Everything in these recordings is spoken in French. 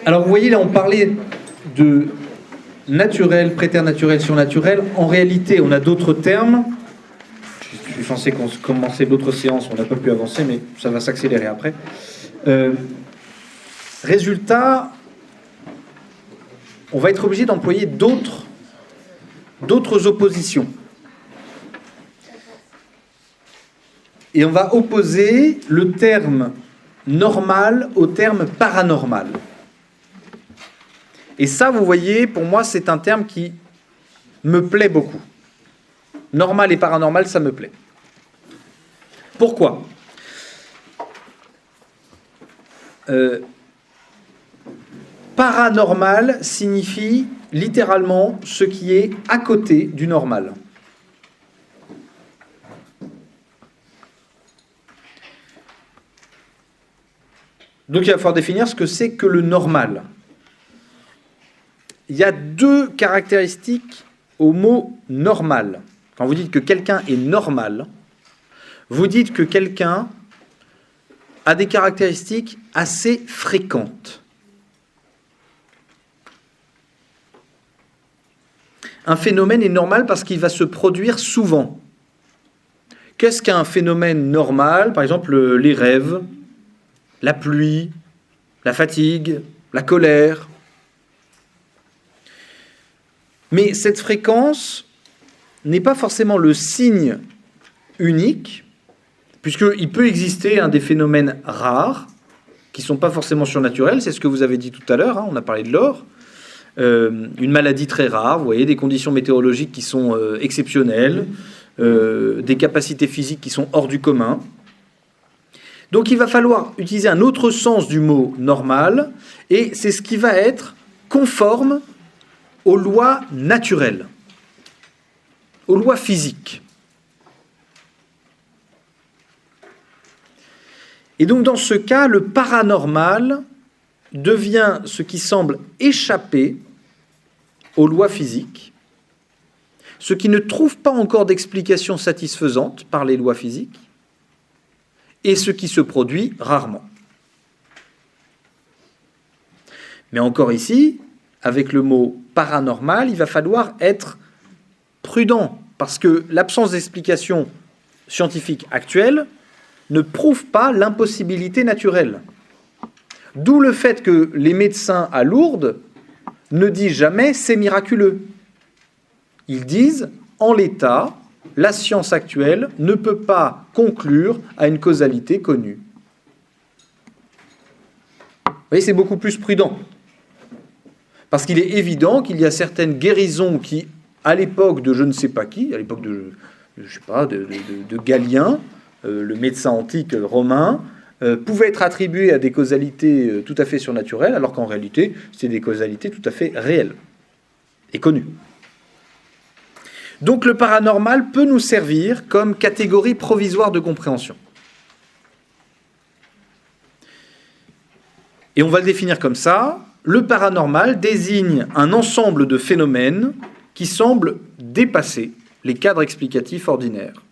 Alors vous voyez, là on parlait de naturel, préternaturel, surnaturel. En réalité, on a d'autres termes. Je suis censé commencer l'autre séance, on n'a pas pu avancer, mais ça va s'accélérer après. Résultat, on va être obligé d'employer d'autres oppositions. Et on va opposer le terme normal au terme paranormal. Et ça, vous voyez, pour moi, c'est un terme qui me plaît beaucoup. Normal et paranormal, ça me plaît. Pourquoi ? Paranormal signifie littéralement ce qui est à côté du normal. Donc il va falloir définir ce que c'est que le normal. Il y a deux caractéristiques au mot normal. Quand vous dites que quelqu'un est normal, vous dites que quelqu'un a des caractéristiques assez fréquentes. Un phénomène est normal parce qu'il va se produire souvent. Qu'est-ce qu'un phénomène normal ? Par exemple, les rêves, la pluie, la fatigue, la colère. Mais cette fréquence n'est pas forcément le signe unique, puisqu'il peut exister des phénomènes rares, qui ne sont pas forcément surnaturels, c'est ce que vous avez dit tout à l'heure, on a parlé de l'or, une maladie très rare, vous voyez, des conditions météorologiques qui sont exceptionnelles, des capacités physiques qui sont hors du commun. Donc il va falloir utiliser un autre sens du mot normal, et c'est ce qui va être conforme aux lois naturelles, aux lois physiques. Et donc dans ce cas, le paranormal devient ce qui semble échapper aux lois physiques, ce qui ne trouve pas encore d'explication satisfaisante par les lois physiques, et ce qui se produit rarement. Mais encore ici, avec le mot paranormal, il va falloir être prudent, parce que l'absence d'explication scientifique actuelle ne prouve pas l'impossibilité naturelle. D'où le fait que les médecins à Lourdes ne disent jamais « c'est miraculeux ». Ils disent « en l'état, la science actuelle ne peut pas conclure à une causalité connue ». Vous voyez, c'est beaucoup plus prudent. Parce qu'il est évident qu'il y a certaines guérisons qui, à l'époque de je ne sais pas qui, à l'époque de Galien, le médecin antique romain, pouvaient être attribuées à des causalités tout à fait surnaturelles, alors qu'en réalité, c'est des causalités tout à fait réelles et connues. Donc le paranormal peut nous servir comme catégorie provisoire de compréhension. Et on va le définir comme ça. Le paranormal désigne un ensemble de phénomènes qui semblent dépasser les cadres explicatifs ordinaires.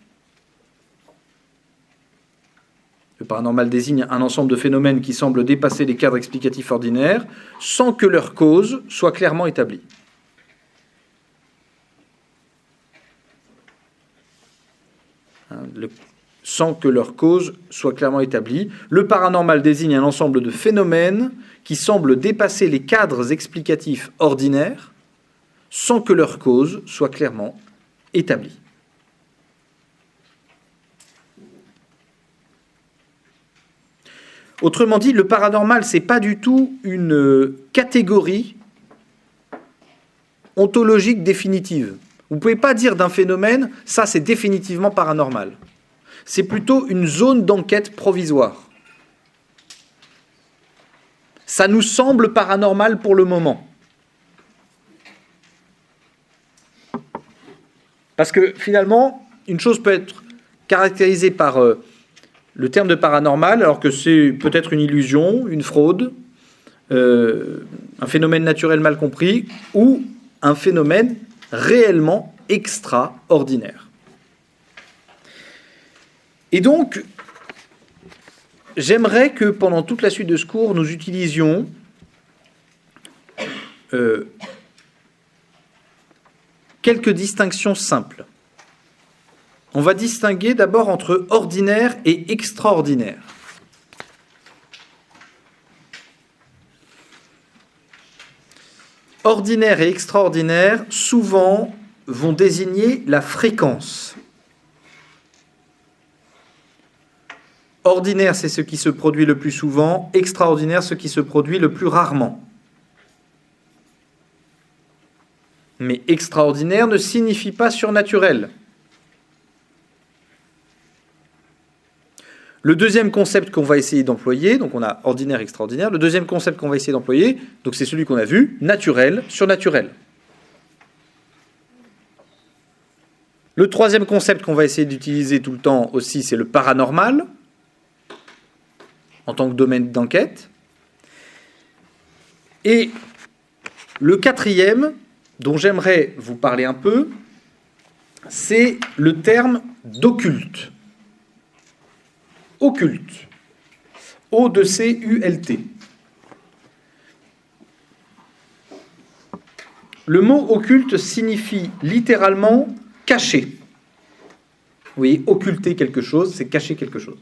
Le paranormal désigne un ensemble de phénomènes qui semblent dépasser les cadres explicatifs ordinaires sans que leur cause soit clairement établie. Sans que leur cause soit clairement établie. Le paranormal désigne un ensemble de phénomènes qui semblent dépasser les cadres explicatifs ordinaires sans que leur cause soit clairement établie. Autrement dit, le paranormal, ce n'est pas du tout une catégorie ontologique définitive. Vous ne pouvez pas dire d'un phénomène, ça c'est définitivement paranormal. C'est plutôt une zone d'enquête provisoire. Ça nous semble paranormal pour le moment. Parce que finalement, une chose peut être caractérisée par le terme de paranormal, alors que c'est peut-être une illusion, une fraude, un phénomène naturel mal compris, ou un phénomène réellement extraordinaire. Et donc, j'aimerais que pendant toute la suite de ce cours, nous utilisions quelques distinctions simples. On va distinguer d'abord entre ordinaire et extraordinaire. Ordinaire et extraordinaire, souvent, vont désigner la fréquence. Ordinaire, c'est ce qui se produit le plus souvent. Extraordinaire, ce qui se produit le plus rarement. Mais extraordinaire ne signifie pas surnaturel. Le deuxième concept qu'on va essayer d'employer, donc on a ordinaire, extraordinaire, le deuxième concept qu'on va essayer d'employer, donc c'est celui qu'on a vu, naturel, surnaturel. Le troisième concept qu'on va essayer d'utiliser tout le temps aussi, c'est le paranormal, en tant que domaine d'enquête. Et le quatrième, dont j'aimerais vous parler un peu, c'est le terme d'occulte. Occulte. O-C-U-L-T. Le mot occulte signifie littéralement cacher. Oui, occulter quelque chose, c'est cacher quelque chose.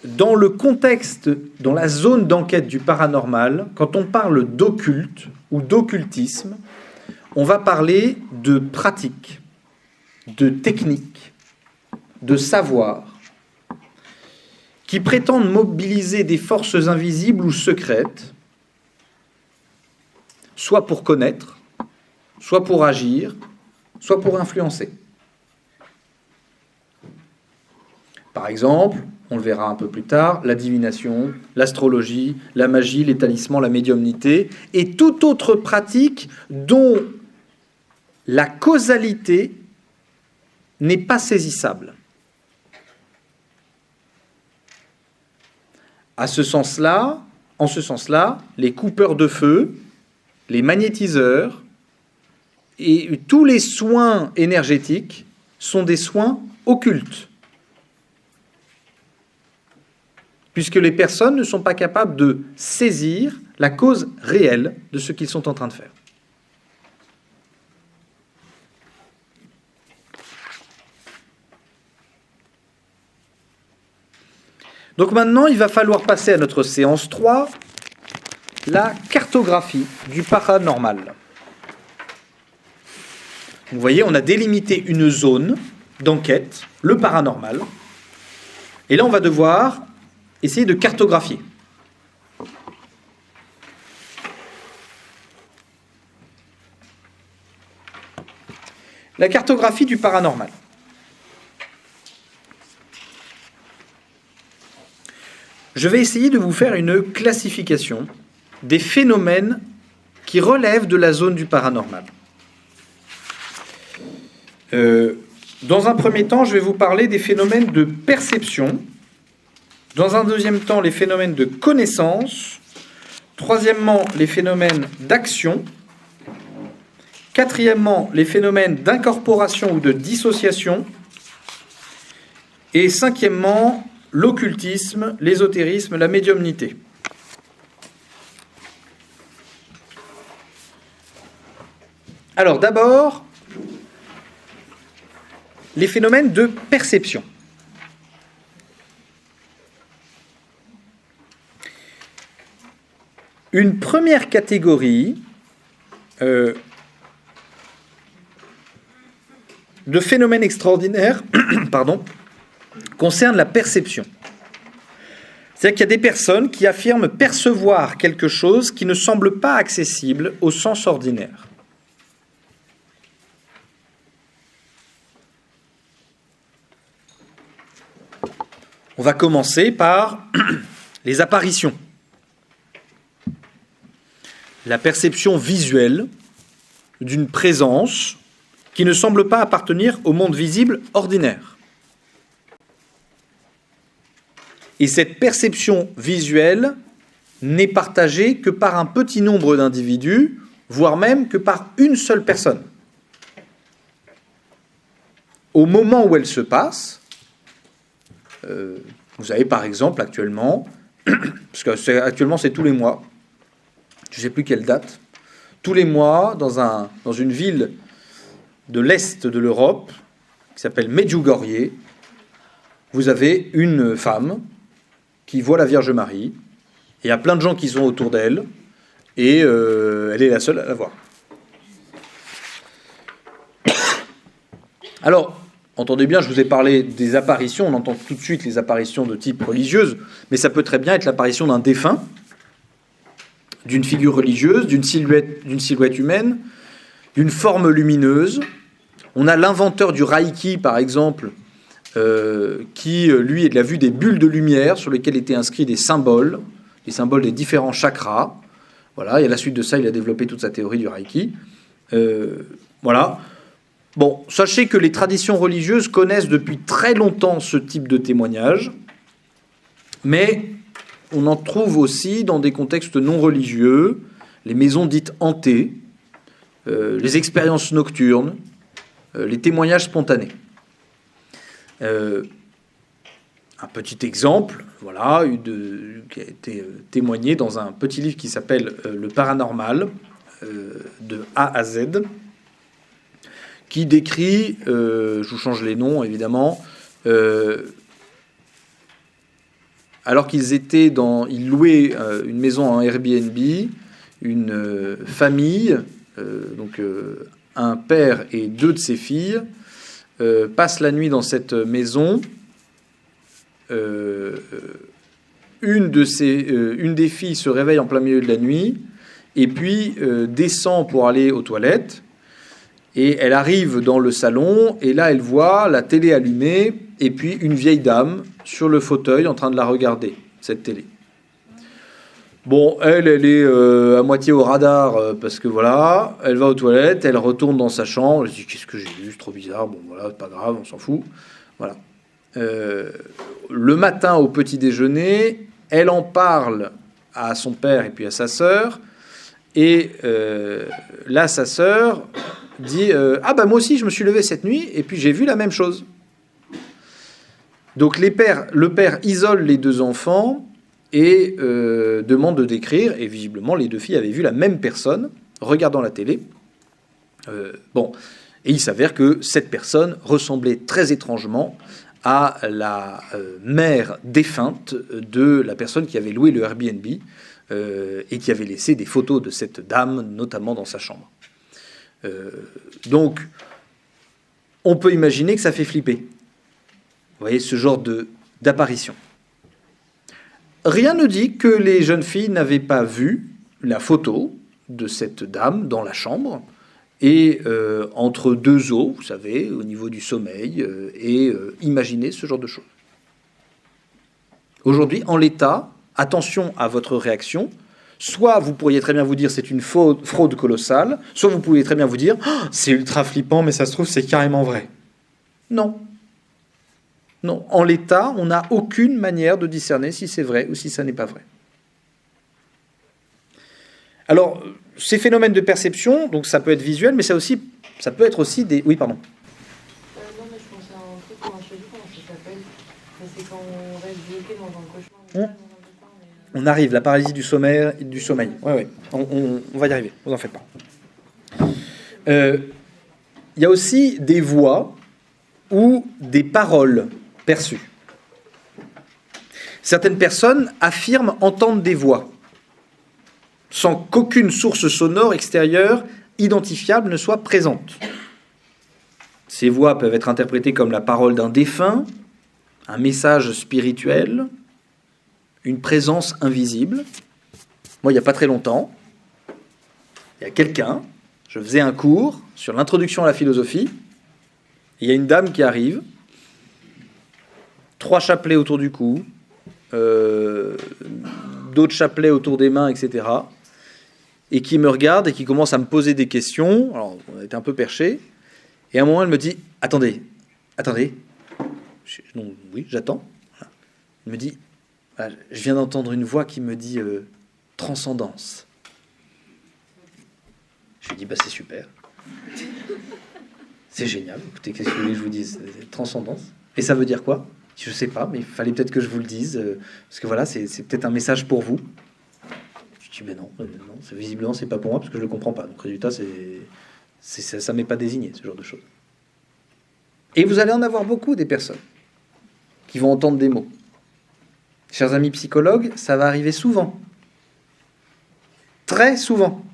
Dans le contexte, dans la zone d'enquête du paranormal, quand on parle d'occulte ou d'occultisme, on va parler de pratique, de technique, de savoir, qui prétendent mobiliser des forces invisibles ou secrètes, soit pour connaître, soit pour agir, soit pour influencer. Par exemple, on le verra un peu plus tard, la divination, l'astrologie, la magie, les talismans, la médiumnité, et toute autre pratique dont la causalité n'est pas saisissable. En ce sens-là, les coupeurs de feu, les magnétiseurs et tous les soins énergétiques sont des soins occultes. Puisque les personnes ne sont pas capables de saisir la cause réelle de ce qu'ils sont en train de faire. Donc maintenant, il va falloir passer à notre séance 3, la cartographie du paranormal. Vous voyez, on a délimité une zone d'enquête, le paranormal, et là on va devoir essayer de cartographier. La cartographie du paranormal. Je vais essayer de vous faire une classification des phénomènes qui relèvent de la zone du paranormal. Dans un premier temps, je vais vous parler des phénomènes de perception. Dans un deuxième temps, les phénomènes de connaissance. Troisièmement, les phénomènes d'action. Quatrièmement, les phénomènes d'incorporation ou de dissociation. Et cinquièmement, l'occultisme, l'ésotérisme, la médiumnité. Alors d'abord, les phénomènes de perception. Une première catégorie de phénomènes extraordinaires concerne la perception. C'est-à-dire qu'il y a des personnes qui affirment percevoir quelque chose qui ne semble pas accessible au sens ordinaire. On va commencer par les apparitions. La perception visuelle d'une présence qui ne semble pas appartenir au monde visible ordinaire. Et cette perception visuelle n'est partagée que par un petit nombre d'individus, voire même que par une seule personne. Au moment où elle se passe, vous avez par exemple actuellement parce que actuellement c'est tous les mois, je ne sais plus quelle date, tous les mois dans une ville de l'Est de l'Europe, qui s'appelle Medjugorje, vous avez une femme qui voit la Vierge Marie, et il y a plein de gens qui sont autour d'elle, et elle est la seule à la voir. Alors, entendez bien, je vous ai parlé des apparitions, on entend tout de suite les apparitions de type religieuse, mais ça peut très bien être l'apparition d'un défunt, d'une figure religieuse, d'une silhouette humaine, d'une forme lumineuse. On a l'inventeur du Reiki, par exemple, qui, lui, a vu des bulles de lumière sur lesquelles étaient inscrits des symboles des différents chakras. Voilà, et à la suite de ça, il a développé toute sa théorie du Reiki. Voilà. Bon, sachez que les traditions religieuses connaissent depuis très longtemps ce type de témoignage, mais on en trouve aussi dans des contextes non religieux, les maisons dites hantées, les expériences nocturnes, les témoignages spontanés. Un petit exemple, voilà, qui a été témoigné dans un petit livre qui s'appelle Le Paranormal, de A à Z, qui décrit, je vous change les noms évidemment, alors ils louaient une maison en Airbnb, une famille, donc un père et 2 de ses filles, passent la nuit dans cette maison. Une des filles se réveille en plein milieu de la nuit et puis descend pour aller aux toilettes. Et elle arrive dans le salon, et là, elle voit la télé allumée, et puis une vieille dame sur le fauteuil en train de la regarder, cette télé. Bon, elle est à moitié au radar, parce que voilà, elle va aux toilettes, elle retourne dans sa chambre, elle se dit, qu'est-ce que j'ai vu, c'est trop bizarre, bon voilà, c'est pas grave, on s'en fout. Voilà. Le matin, au petit déjeuner, elle en parle à son père et puis à sa sœur, et là, sa sœur dit ah bah moi aussi je me suis levé cette nuit et puis j'ai vu la même chose. Donc le père isole les 2 enfants et demande de décrire, et visiblement les 2 filles avaient vu la même personne regardant la télé. Et il s'avère que cette personne ressemblait très étrangement à la mère défunte de la personne qui avait loué le Airbnb et qui avait laissé des photos de cette dame, notamment dans sa chambre. Donc, on peut imaginer que ça fait flipper. Vous voyez, ce genre d'apparition. Rien ne dit que les jeunes filles n'avaient pas vu la photo de cette dame dans la chambre, et entre 2 os, vous savez, au niveau du sommeil, et imaginer ce genre de choses. Aujourd'hui, en l'état, attention à votre réaction. Soit vous pourriez très bien vous dire c'est une fraude colossale, soit vous pourriez très bien vous dire c'est ultra flippant, mais ça se trouve c'est carrément vrai. Non. Non. En l'état, on n'a aucune manière de discerner si c'est vrai ou si ça n'est pas vrai. Alors, ces phénomènes de perception, donc ça peut être visuel, mais ça peut être aussi des... Oui, pardon. Non, mais je pensais à un truc, comment ça s'appelle. C'est quand on reste bloqué dans un cauchemar. On arrive, la paralysie du sommeil. Ouais. On va y arriver, vous en faites pas. Il y a aussi des voix ou des paroles perçues. Certaines personnes affirment entendre des voix, sans qu'aucune source sonore extérieure identifiable ne soit présente. Ces voix peuvent être interprétées comme la parole d'un défunt, un message spirituel, une présence invisible. Moi, il n'y a pas très longtemps, il y a quelqu'un, je faisais un cours sur l'introduction à la philosophie, et il y a une dame qui arrive, 3 chapelets autour du cou, d'autres chapelets autour des mains, etc., et qui me regarde et qui commence à me poser des questions. Alors, on était un peu perché, et à un moment, elle me dit « Attendez. » Non, oui, j'attends. Elle me dit « Je viens d'entendre une voix qui me dit transcendance. » Je lui dis « C'est super. C'est génial. Écoutez, qu'est-ce que vous voulez que je vous dise? Transcendance. Et ça veut dire quoi? Je ne sais pas, mais il fallait peut-être que je vous le dise, parce que voilà, c'est peut-être un message pour vous. Je dis, mais non, visiblement, c'est pas pour moi, parce que je ne le comprends pas. Donc, résultat, ça ne m'est pas désigné, ce genre de choses. Et vous allez en avoir beaucoup, des personnes qui vont entendre des mots. Chers amis psychologues, ça va arriver souvent. Très souvent.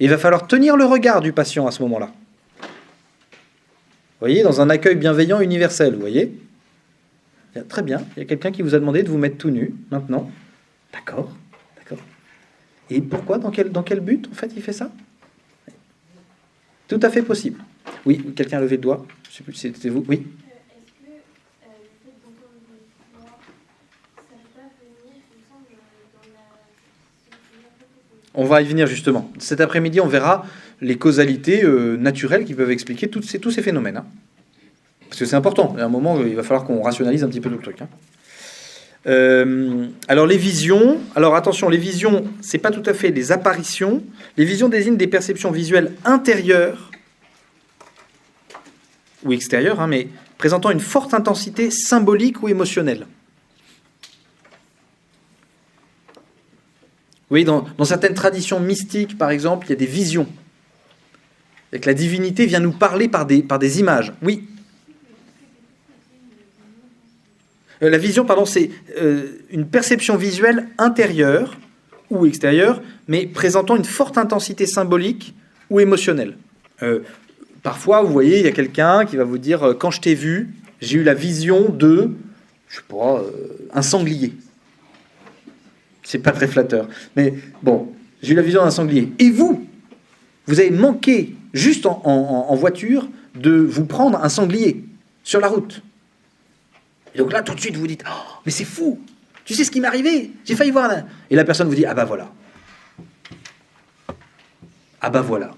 Il va falloir tenir le regard du patient à ce moment-là. Vous voyez, dans un accueil bienveillant universel, vous voyez ? Très bien, il y a quelqu'un qui vous a demandé de vous mettre tout nu, maintenant. D'accord. Et pourquoi ? Dans quel but, en fait, il fait ça ? Tout à fait possible. Oui, quelqu'un a levé le doigt. Je ne sais plus si c'était vous. Oui. Est-ce que le fait d'entendre des voix, ça va venir, il me semble, dans la... On va y venir justement. Cet après-midi, on verra les causalités naturelles qui peuvent expliquer tous ces phénomènes. Hein. Parce que c'est important. À un moment, il va falloir qu'on rationalise un petit peu tout le truc. Hein. Alors les visions. Alors attention, les visions, c'est pas tout à fait des apparitions. Les visions désignent des perceptions visuelles intérieures ou extérieures, hein, mais présentant une forte intensité symbolique ou émotionnelle. Oui, dans certaines traditions mystiques, par exemple, il y a des visions. Et que la divinité vient nous parler par des images. Oui. La vision, pardon, c'est une perception visuelle intérieure ou extérieure, mais présentant une forte intensité symbolique ou émotionnelle. Parfois, vous voyez, il y a quelqu'un qui va vous dire « Quand je t'ai vu, j'ai eu la vision de, je sais pas, un sanglier. » C'est pas très flatteur. Mais bon, j'ai eu la vision d'un sanglier. Et vous avez manqué, juste en voiture, de vous prendre un sanglier sur la route. Et donc là, tout de suite, vous dites « Oh, mais c'est fou! Tu sais ce qui m'est arrivé? J'ai failli voir... » Et la personne vous dit « Ah bah voilà. Ah bah voilà. »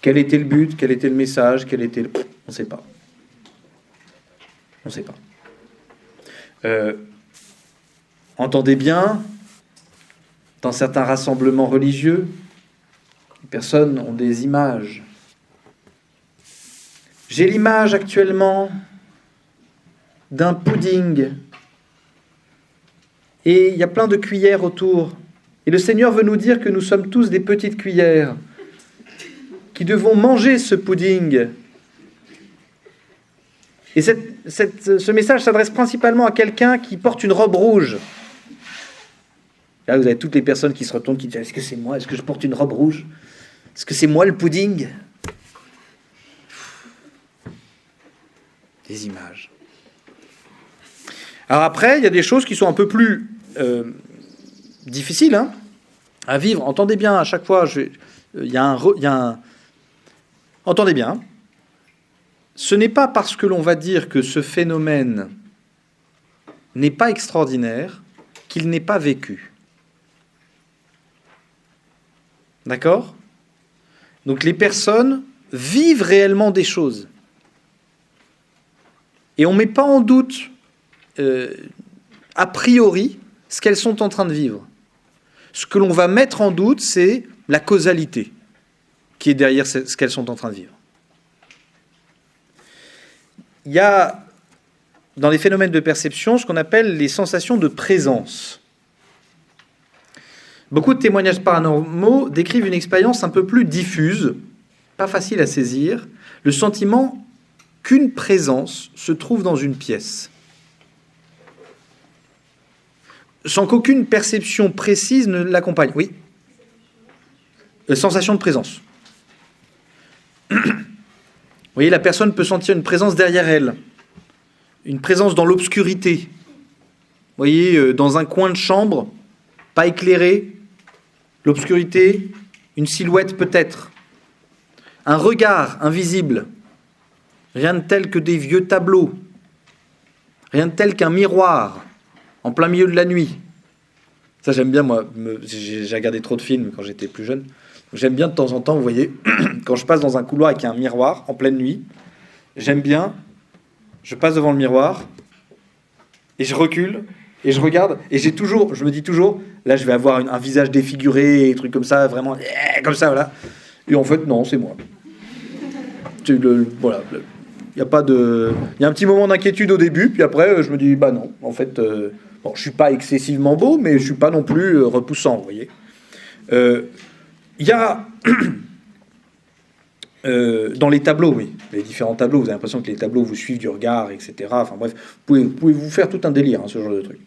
Quel était le but? Quel était le message? Quel était le... On ne sait pas. On ne sait pas. Entendez bien, dans certains rassemblements religieux, les personnes ont des images. J'ai l'image actuellement d'un pudding et il y a plein de cuillères autour. Et le Seigneur veut nous dire que nous sommes tous des petites cuillères qui devons manger ce pudding. Et ce message s'adresse principalement à quelqu'un qui porte une robe rouge. Là, vous avez toutes les personnes qui se retournent, qui disent « Est-ce que c'est moi? Est-ce que je porte une robe rouge? Est-ce que c'est moi le pudding ?» Des images. Alors après, il y a des choses qui sont un peu plus difficiles à vivre. Entendez bien, à chaque fois, entendez bien. Ce n'est pas parce que l'on va dire que ce phénomène n'est pas extraordinaire qu'il n'est pas vécu. D'accord ? Donc les personnes vivent réellement des choses. Et on ne met pas en doute, a priori, ce qu'elles sont en train de vivre. Ce que l'on va mettre en doute, c'est la causalité qui est derrière ce qu'elles sont en train de vivre. Il y a, dans les phénomènes de perception, ce qu'on appelle les sensations de présence. Beaucoup de témoignages paranormaux décrivent une expérience un peu plus diffuse, pas facile à saisir, le sentiment qu'une présence se trouve dans une pièce, sans qu'aucune perception précise ne l'accompagne. Oui ? Sensation de présence. Vous voyez, la personne peut sentir une présence derrière elle, une présence dans l'obscurité. Vous voyez, dans un coin de chambre, pas éclairé, l'obscurité, une silhouette peut-être, un regard invisible, rien de tel que des vieux tableaux, rien de tel qu'un miroir en plein milieu de la nuit. Ça, j'aime bien, moi, j'ai regardé trop de films quand j'étais plus jeune. J'aime bien de temps en temps, vous voyez, quand je passe dans un couloir avec un miroir en pleine nuit, j'aime bien, je passe devant le miroir et je recule et je regarde et je me dis toujours, là je vais avoir un visage défiguré, des trucs comme ça, vraiment, comme ça, voilà. Et en fait, non, c'est moi. Voilà. Il y a un petit moment d'inquiétude au début, puis après, je me dis, bah non, en fait, bon, je suis pas excessivement beau, mais je suis pas non plus repoussant, vous voyez. Il y a dans les tableaux, oui, les différents tableaux, vous avez l'impression que les tableaux vous suivent du regard, etc. Enfin bref, vous pouvez vous faire tout un délire, hein, ce genre de truc.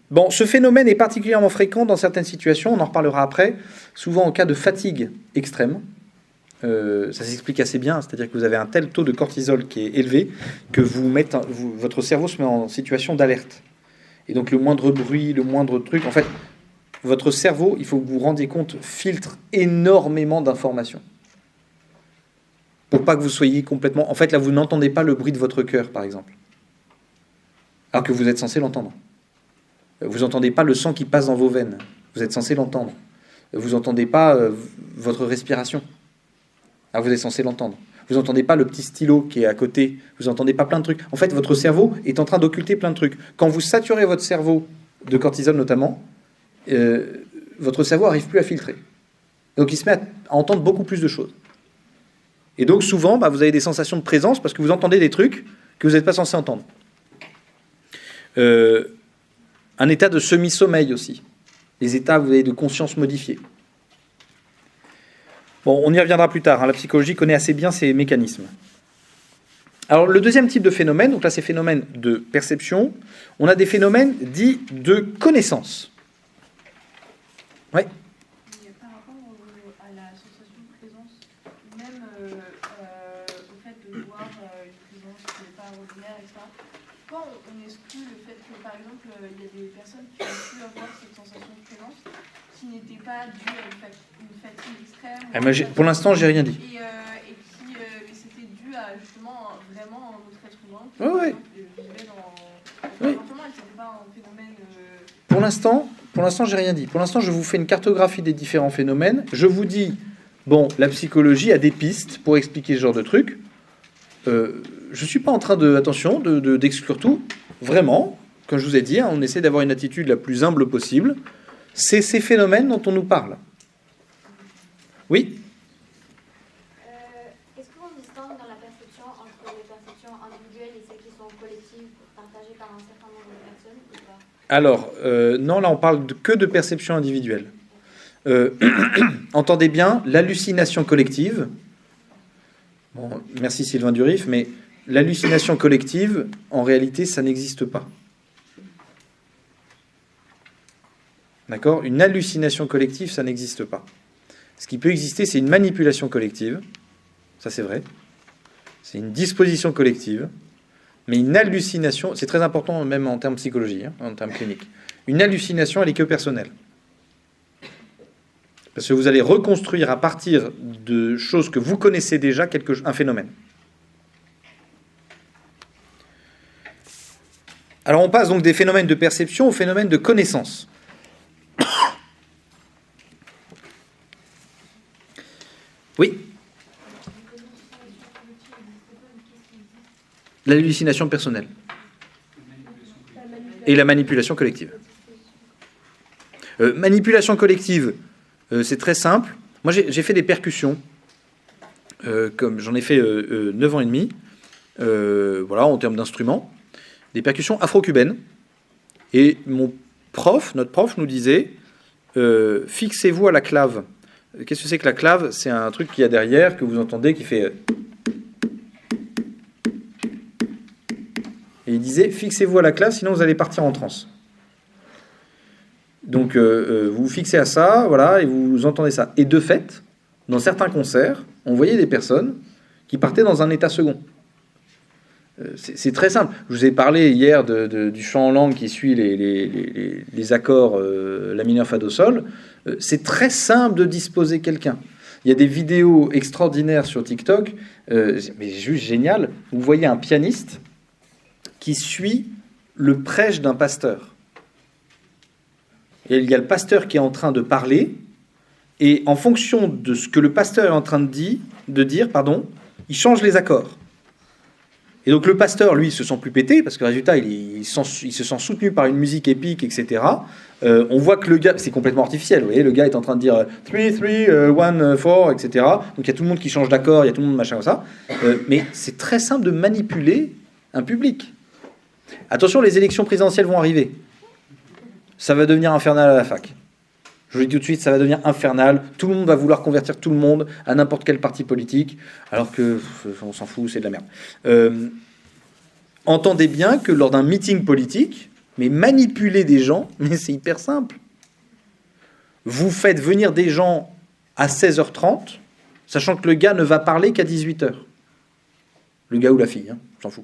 Bon, ce phénomène est particulièrement fréquent dans certaines situations, on en reparlera après, souvent en cas de fatigue extrême. Ça s'explique assez bien, c'est-à-dire que vous avez un tel taux de cortisol qui est élevé que votre cerveau se met en situation d'alerte. Et donc le moindre bruit, le moindre truc, en fait, votre cerveau, il faut que vous vous rendiez compte, filtre énormément d'informations. Pour pas que vous soyez complètement... En fait, là, vous n'entendez pas le bruit de votre cœur, par exemple. Alors que vous êtes censé l'entendre. Vous n'entendez pas le sang qui passe dans vos veines. Vous êtes censé l'entendre. Vous n'entendez pas votre respiration. Alors vous êtes censé l'entendre. Vous n'entendez pas le petit stylo qui est à côté. Vous n'entendez pas plein de trucs. En fait, votre cerveau est en train d'occulter plein de trucs. Quand vous saturez votre cerveau de cortisol, notamment, votre cerveau n'arrive plus à filtrer. Donc il se met à entendre beaucoup plus de choses. Et donc souvent, vous avez des sensations de présence parce que vous entendez des trucs que vous n'êtes pas censé entendre. Un état de semi-sommeil aussi. Les états, vous avez de conscience modifiée. Bon, on y reviendra plus tard. La psychologie connaît assez bien ces mécanismes. Alors le deuxième type de phénomène, donc là c'est phénomène de perception, on a des phénomènes dits de connaissance. Oui. Par rapport à la sensation de présence, même au fait de voir une présence qui n'est pas ordinaire, etc. Quand on exclut le fait que, par exemple, il y a des personnes qui ont pu avoir cette sensation de présence qui n'était pas due à une fatigue extrême. Pour l'instant, j'ai rien dit. Et qui c'était dû à justement vraiment un autre être humain qui vivait dans l'appartement et qui n'était pas un phénomène. Pour l'instant, j'ai rien dit. Pour l'instant, je vous fais une cartographie des différents phénomènes. Je vous dis, bon, la psychologie a des pistes pour expliquer ce genre de trucs. Je ne suis pas en train d'exclure tout. Vraiment, comme je vous ai dit, on essaie d'avoir une attitude la plus humble possible. C'est ces phénomènes dont on nous parle. Oui ? Est-ce qu'on distingue dans la perception entre les perceptions individuelles et celles qui sont collectives, partagées par un certain nombre de personnes ou pas ? Alors, non, là on parle que de perception individuelle. Entendez bien, l'hallucination collective, bon, merci Sylvain Durif, mais l'hallucination collective, en réalité, ça n'existe pas. D'accord ? Une hallucination collective, ça n'existe pas. Ce qui peut exister, c'est une manipulation collective, ça c'est vrai, c'est une disposition collective, mais une hallucination, c'est très important même en termes psychologie, en termes cliniques, une hallucination, elle est que personnelle. Parce que vous allez reconstruire à partir de choses que vous connaissez déjà un phénomène. Alors on passe donc des phénomènes de perception aux phénomènes de connaissance. Oui. L'hallucination personnelle. Et la manipulation collective. Manipulation collective, c'est très simple. Moi, j'ai fait des percussions. Comme j'en ai fait 9 ans et demi. Voilà, en termes d'instruments. Des percussions afro-cubaines. Et notre prof nous disait, fixez-vous à la clave. Qu'est-ce que c'est que la clave ? C'est un truc qu'il y a derrière, que vous entendez, qui fait... Et il disait, fixez-vous à la clave, sinon vous allez partir en transe. Donc, vous vous fixez à ça, voilà, et vous entendez ça. Et de fait, dans certains concerts, on voyait des personnes qui partaient dans un état second. C'est très simple. Je vous ai parlé hier du chant en langue qui suit les accords la mineur fa do sol. C'est très simple de disposer quelqu'un. Il y a des vidéos extraordinaires sur TikTok, mais juste génial. Vous voyez un pianiste qui suit le prêche d'un pasteur. Et il y a le pasteur qui est en train de parler, et en fonction de ce que le pasteur est en train de dire, il change les accords. Et donc le pasteur, lui, il se sent plus pété, parce que résultat, il se sent soutenu par une musique épique, etc. On voit que le gars, c'est complètement artificiel, vous voyez, le gars est en train de dire 3, 3, 1, 4, etc. Donc il y a tout le monde qui change d'accord, il y a tout le monde machin comme ça. Mais c'est très simple de manipuler un public. Attention, les élections présidentielles vont arriver. Ça va devenir infernal à la fac. Je vous le dis tout de suite, ça va devenir infernal. Tout le monde va vouloir convertir tout le monde à n'importe quel parti politique, alors que on s'en fout, c'est de la merde. Entendez bien que lors d'un meeting politique, mais manipuler des gens, mais c'est hyper simple. Vous faites venir des gens à 16h30, sachant que le gars ne va parler qu'à 18h. Le gars ou la fille, hein, on s'en fout.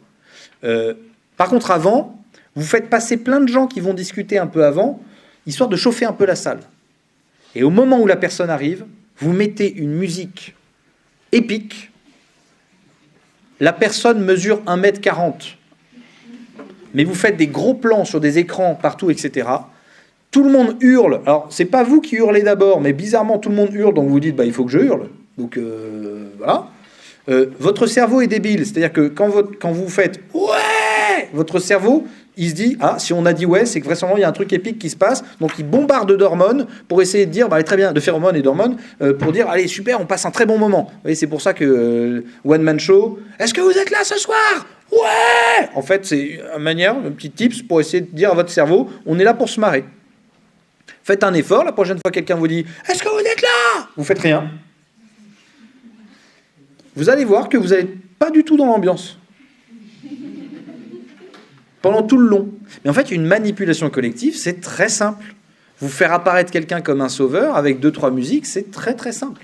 Par contre, avant, vous faites passer plein de gens qui vont discuter un peu avant, histoire de chauffer un peu la salle. Et au moment où la personne arrive, vous mettez une musique épique. La personne mesure 1m40. Mais vous faites des gros plans sur des écrans partout, etc. Tout le monde hurle. Alors, c'est pas vous qui hurlez d'abord, mais bizarrement, tout le monde hurle, donc vous dites, il faut que je hurle. Donc, voilà. Votre cerveau est débile. C'est-à-dire que quand vous faites « ouais », votre cerveau, il se dit, si on a dit ouais, c'est que vraisemblablement il y a un truc épique qui se passe. Donc il bombarde d'hormones pour essayer de dire, très bien, de phéromones et d'hormones, pour dire, allez, super, on passe un très bon moment. Vous voyez, c'est pour ça que One Man Show, est-ce que vous êtes là ce soir? Ouais. En fait, c'est une manière, un petit tips pour essayer de dire à votre cerveau, on est là pour se marrer. Faites un effort, la prochaine fois quelqu'un vous dit, est-ce que vous êtes là? Vous faites rien. Vous allez voir que vous n'allez pas du tout dans l'ambiance. Pendant tout le long. Mais en fait, une manipulation collective, c'est très simple. Vous faire apparaître quelqu'un comme un sauveur avec 2-3 musiques, c'est très très simple.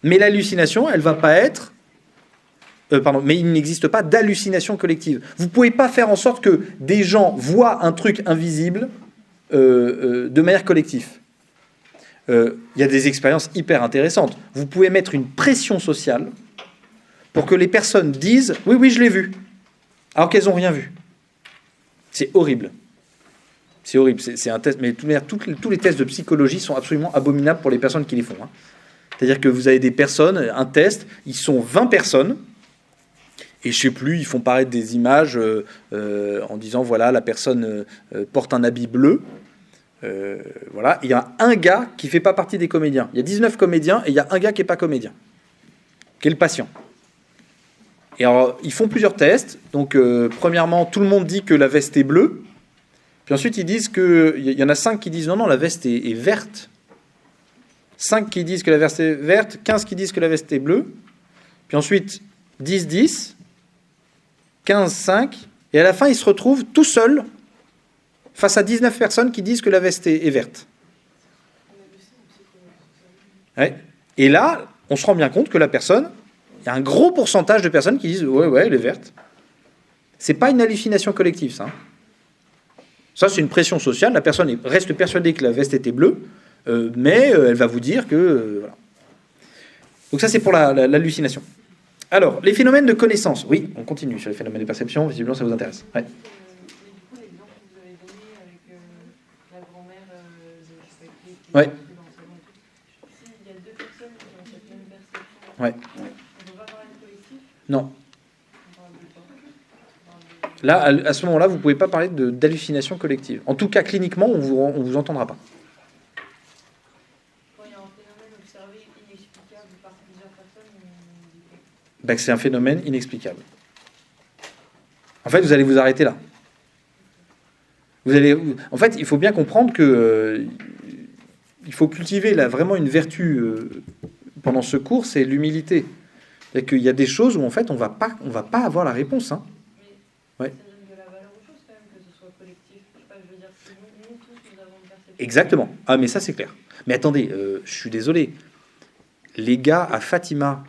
Mais l'hallucination, elle va pas être... mais il n'existe pas d'hallucination collective. Vous ne pouvez pas faire en sorte que des gens voient un truc invisible de manière collective. Il y a des expériences hyper intéressantes. Vous pouvez mettre une pression sociale pour que les personnes disent « oui, je l'ai vu », alors qu'elles n'ont rien vu. C'est horrible. C'est horrible. C'est un test, mais de toute manière, tous les tests de psychologie sont absolument abominables pour les personnes qui les font. Hein. C'est-à-dire que vous avez des personnes, un test, ils sont 20 personnes, et je ne sais plus, ils font paraître des images en disant, voilà, la personne porte un habit bleu. Voilà, il y a un gars qui ne fait pas partie des comédiens. Il y a 19 comédiens, et il y a un gars qui n'est pas comédien, qui est le patient. Et alors, ils font plusieurs tests. Donc, premièrement, tout le monde dit que la veste est bleue. Puis ensuite, ils disent que... Il y en a 5 qui disent non, la veste est verte. 5 qui disent que la veste est verte. 15 qui disent que la veste est bleue. Puis ensuite, 10, 15, 5. Et à la fin, ils se retrouvent tout seuls face à 19 personnes qui disent que la veste est verte. Ouais. Et là, on se rend bien compte que la personne... Il y a un gros pourcentage de personnes qui disent « ouais, elle est verte ». C'est pas une hallucination collective, ça. Ça, c'est une pression sociale. La personne reste persuadée que la veste était bleue, mais elle va vous dire que... voilà. Donc ça, c'est pour l'hallucination. Alors, les phénomènes de connaissance. Oui, on continue sur les phénomènes de perception. Visiblement, ça vous intéresse. Ouais. Du coup, l'exemple que vous avez donné avec la grand-mère, ouais. S'il y a 2 personnes qui ont cette même perception, Ouais. on ne peut pas parler de collectif? Non. Là, à ce moment-là, vous ne pouvez pas parler d'hallucination collective. En tout cas, cliniquement, on vous entendra pas. Quand il y a un phénomène observé inexplicable par plusieurs personnes, Ben, c'est un phénomène inexplicable. En fait, vous allez vous arrêter là. En fait, il faut bien comprendre que il faut cultiver vraiment une vertu pendant ce cours, c'est l'humilité. C'est-à-dire qu'il y a des choses où en fait on va pas avoir la réponse. Hein. Mais ça donne de la valeur aux choses quand même que ce soit collectif. Je veux dire, si nous tous nous avons une perception. Exactement. Ah mais ça c'est clair. Mais attendez, je suis désolé. Les gars à Fatima,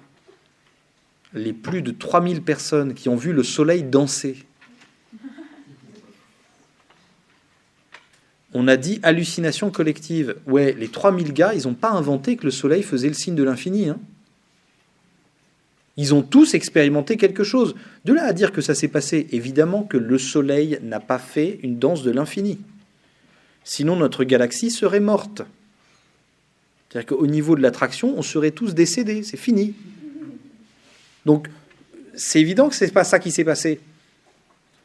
les plus de 3000 personnes qui ont vu le soleil danser, on a dit hallucination collective. Ouais, les 3000 gars, ils n'ont pas inventé que le soleil faisait le signe de l'infini. Hein. Ils ont tous expérimenté quelque chose. De là à dire que ça s'est passé, évidemment que le soleil n'a pas fait une danse de l'infini. Sinon, notre galaxie serait morte. C'est-à-dire qu'au niveau de l'attraction, on serait tous décédés. C'est fini. Donc, c'est évident que c'est pas ça qui s'est passé.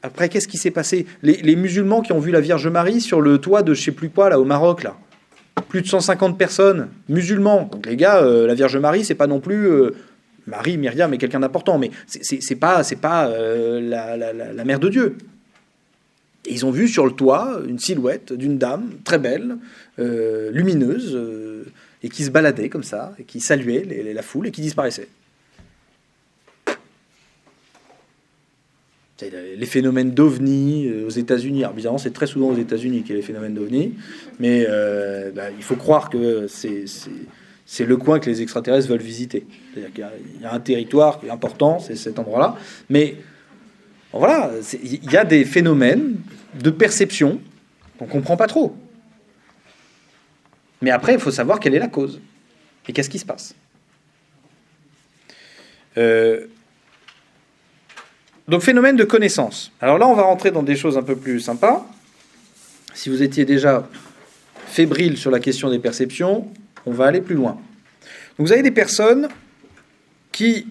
Après, qu'est-ce qui s'est passé? Les musulmans qui ont vu la Vierge Marie sur le toit de je sais plus quoi, là, au Maroc, là. Plus de 150 personnes, musulmans. Donc les gars, la Vierge Marie, c'est pas non plus Marie, Myriam, et quelqu'un d'important, mais c'est pas la mère de Dieu. Et ils ont vu sur le toit une silhouette d'une dame très belle, lumineuse, et qui se baladait comme ça, et qui saluait la foule et qui disparaissait. Les phénomènes d'ovnis aux États-Unis. Alors, évidemment, c'est très souvent aux États-Unis qu'il y a les phénomènes d'ovnis, mais il faut croire que c'est le coin que les extraterrestres veulent visiter. C'est-à-dire qu'il y a un territoire qui est important, c'est cet endroit-là. Mais voilà, il y a des phénomènes de perception qu'on ne comprend pas trop. Mais après, il faut savoir quelle est la cause et qu'est-ce qui se passe. Donc, phénomène de connaissance. Alors là, on va rentrer dans des choses un peu plus sympas. Si vous étiez déjà fébrile sur la question des perceptions, on va aller plus loin. Donc, vous avez des personnes qui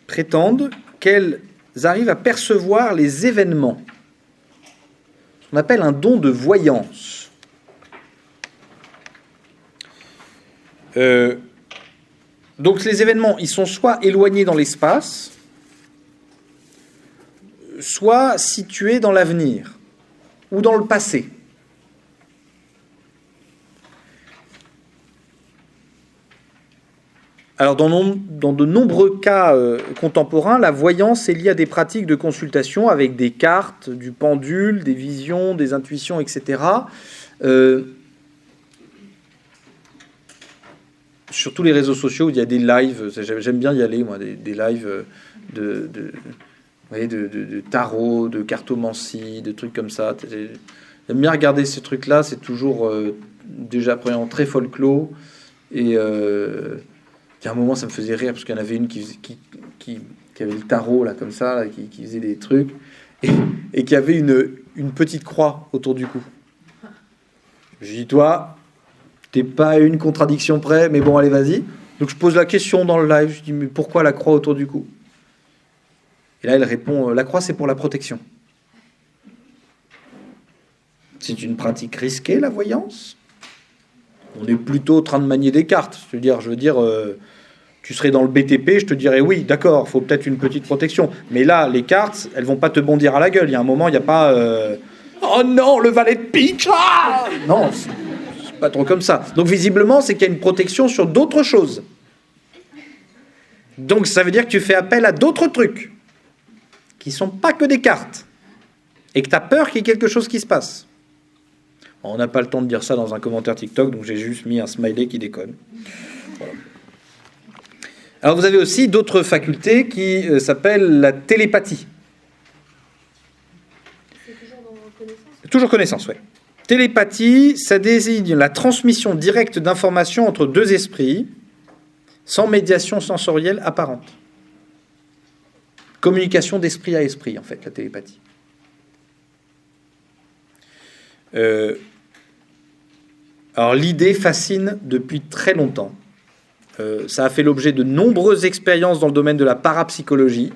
prétendent qu'elles arrivent à percevoir les événements. Ce qu'on appelle un don de voyance. Donc, les événements, ils sont soit éloignés dans l'espace, soit situé dans l'avenir ou dans le passé. Alors, dans de nombreux cas contemporains, la voyance est liée à des pratiques de consultation avec des cartes, du pendule, des visions, des intuitions, etc. Sur tous les réseaux sociaux où il y a des lives, j'aime bien y aller, moi, des lives de tarot, de cartomancie, de trucs comme ça. J'aime bien regarder ces trucs-là, c'est toujours déjà premièrement très folklore. Et il y a un moment, ça me faisait rire, parce qu'il y en avait une qui avait le tarot, là, comme ça, là, qui faisait des trucs, et qui avait une petite croix autour du cou. Je dis, toi, t'es pas à une contradiction près, mais bon, allez, vas-y. Donc je pose la question dans le live, je dis, mais pourquoi la croix autour du cou? Et là, elle répond, la croix, c'est pour la protection. C'est une pratique risquée, la voyance. On est plutôt en train de manier des cartes. Je veux dire, tu serais dans le BTP, je te dirais, oui, d'accord, il faut peut-être une petite protection. Mais là, les cartes, elles vont pas te bondir à la gueule. Il y a un moment, il n'y a pas... oh non, le valet de pique. Non, c'est pas trop comme ça. Donc, visiblement, c'est qu'il y a une protection sur d'autres choses. Donc, ça veut dire que tu fais appel à d'autres trucs qui ne sont pas que des cartes, et que tu as peur qu'il y ait quelque chose qui se passe. Bon, on n'a pas le temps de dire ça dans un commentaire TikTok, donc j'ai juste mis un smiley qui déconne. Voilà. Alors vous avez aussi d'autres facultés qui s'appellent la télépathie. C'est toujours dans connaissance. Toujours connaissance, oui. Télépathie, ça désigne la transmission directe d'informations entre deux esprits, sans médiation sensorielle apparente. Communication d'esprit à esprit, en fait, la télépathie. Alors, l'idée fascine depuis très longtemps. Ça a fait l'objet de nombreuses expériences dans le domaine de la parapsychologie.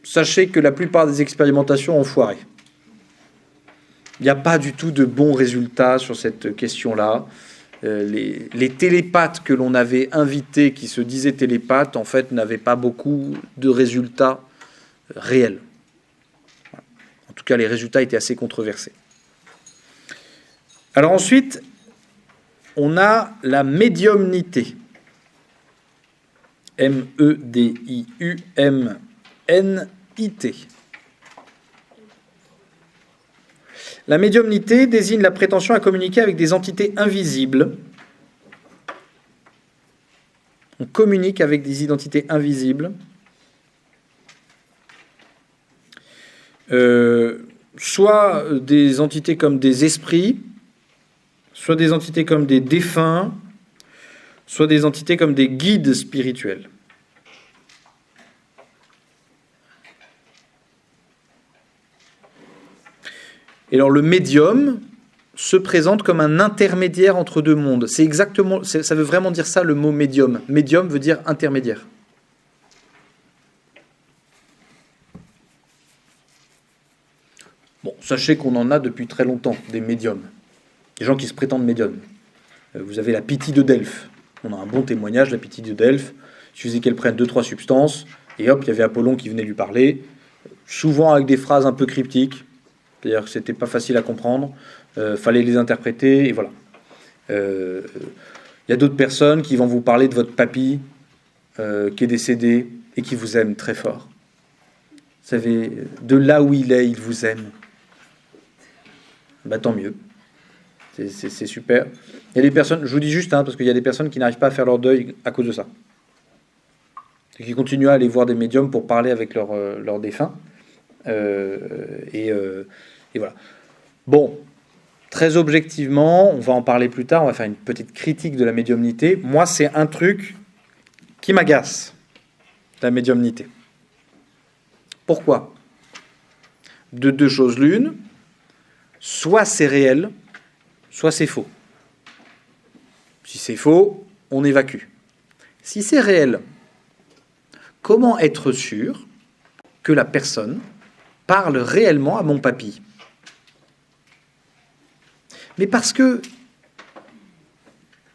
Sachez que la plupart des expérimentations ont foiré. Il n'y a pas du tout de bons résultats sur cette question-là. Les télépathes que l'on avait invités, qui se disaient télépathes, en fait, n'avaient pas beaucoup de résultats réels. En tout cas, les résultats étaient assez controversés. Alors ensuite, on a la médiumnité. M-E-D-I-U-M-N-I-T. La médiumnité désigne la prétention à communiquer avec des entités invisibles. On communique avec des identités invisibles. Soit des entités comme des esprits, soit des entités comme des défunts, soit des entités comme des guides spirituels. Et alors le médium se présente comme un intermédiaire entre deux mondes. C'est exactement, ça veut vraiment dire ça, le mot médium. Médium veut dire intermédiaire. Bon, sachez qu'on en a depuis très longtemps, des médiums. Des gens qui se prétendent médiums. Vous avez la Pythie de Delphes. On a un bon témoignage de la Pythie de Delphes. Il suffisait qu'elle prenne 2-3 substances, et hop, il y avait Apollon qui venait lui parler, souvent avec des phrases un peu cryptiques, c'est-à-dire que c'était pas facile à comprendre, fallait les interpréter, et voilà. Il y a d'autres personnes qui vont vous parler de votre papy, qui est décédé, et qui vous aime très fort. Vous savez, de là où il est, il vous aime. Bah, tant mieux. C'est super. Il y a des personnes, je vous dis juste, parce qu'il y a des personnes qui n'arrivent pas à faire leur deuil à cause de ça. Et qui continuent à aller voir des médiums pour parler avec leurs défunts. Et voilà. Bon, très objectivement, on va en parler plus tard, on va faire une petite critique de la médiumnité. Moi, c'est un truc qui m'agace, la médiumnité. Pourquoi ? De deux choses l'une, soit c'est réel, soit c'est faux. Si c'est faux, on évacue. Si c'est réel, comment être sûr que la personne parle réellement à mon papy ? Mais parce que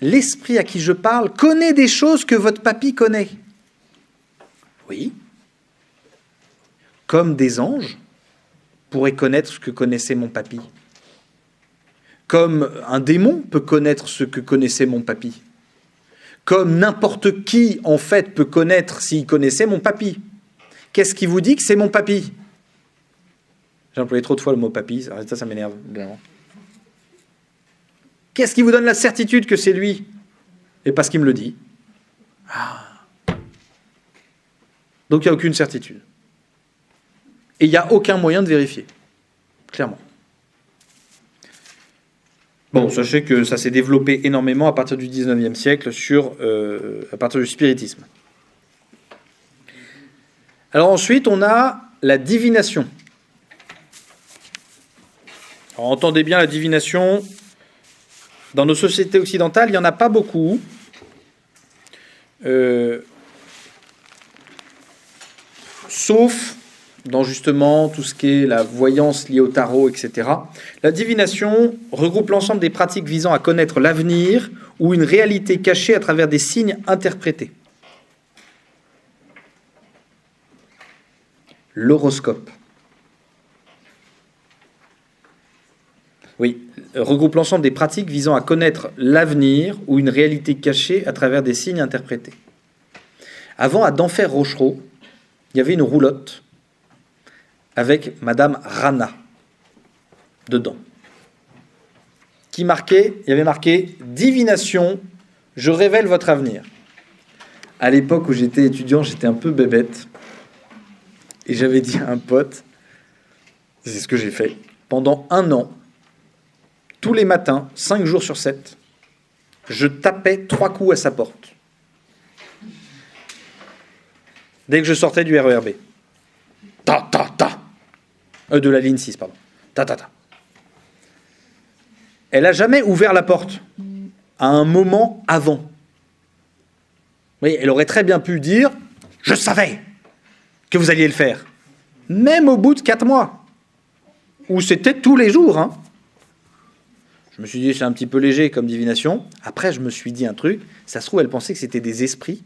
l'esprit à qui je parle connaît des choses que votre papy connaît. Oui. Comme des anges pourraient connaître ce que connaissait mon papy. Comme un démon peut connaître ce que connaissait mon papy. Comme n'importe qui, en fait, peut connaître s'il connaissait mon papy. Qu'est-ce qui vous dit que c'est mon papy ? J'ai employé trop de fois le mot papy, ça m'énerve. Qu'est-ce qui vous donne la certitude que c'est lui ? Et parce qu'il me le dit. Donc il n'y a aucune certitude. Et il n'y a aucun moyen de vérifier. Clairement. Bon, sachez que ça s'est développé énormément à partir du 19e siècle à partir du spiritisme. Alors ensuite, on a la divination. Alors, entendez bien la divination. Dans nos sociétés occidentales, il n'y en a pas beaucoup. Sauf dans justement tout ce qui est la voyance liée au tarot, etc. La divination regroupe l'ensemble des pratiques visant à connaître l'avenir ou une réalité cachée à travers des signes interprétés. L'horoscope. Oui, regroupe l'ensemble des pratiques visant à connaître l'avenir ou une réalité cachée à travers des signes interprétés. Avant, à Denfert Rochereau, il y avait une roulotte avec Madame Rana dedans. Il y avait marqué « Divination, je révèle votre avenir ». À l'époque où j'étais étudiant, j'étais un peu bébête. Et j'avais dit à un pote, c'est ce que j'ai fait, pendant 1 an, tous les matins, 5 jours sur 7, je tapais 3 coups à sa porte. Dès que je sortais du RERB. Ta, ta, ta. De la ligne 6, pardon. Ta, ta, ta. Elle n'a jamais ouvert la porte à un moment avant. Oui, elle aurait très bien pu dire « Je savais que vous alliez le faire ». Même au bout de 4 mois. Où c'était tous les jours. Hein. Je me suis dit, c'est un petit peu léger comme divination. Après, je me suis dit un truc. Ça se trouve, elle pensait que c'était des esprits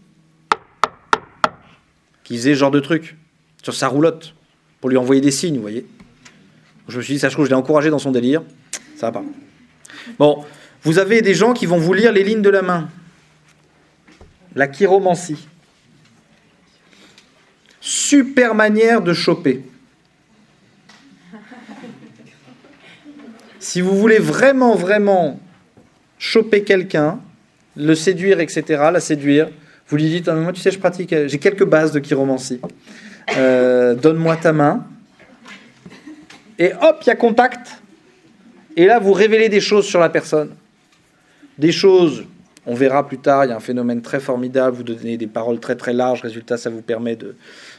qui faisaient ce genre de truc sur sa roulotte pour lui envoyer des signes, vous voyez. Je me suis dit, ça se trouve, je l'ai encouragé dans son délire. Ça va pas. Bon, vous avez des gens qui vont vous lire les lignes de la main. La chiromancie. Super manière de choper. Si vous voulez vraiment, vraiment choper quelqu'un, le séduire, etc., la séduire, vous lui dites, moi, tu sais, je pratique, j'ai quelques bases de chiromancie. Donne-moi ta main. Et hop, il y a contact. Et là, vous révélez des choses sur la personne. Des choses, on verra plus tard, il y a un phénomène très formidable, vous donnez des paroles très très larges, résultat, ça vous permet de...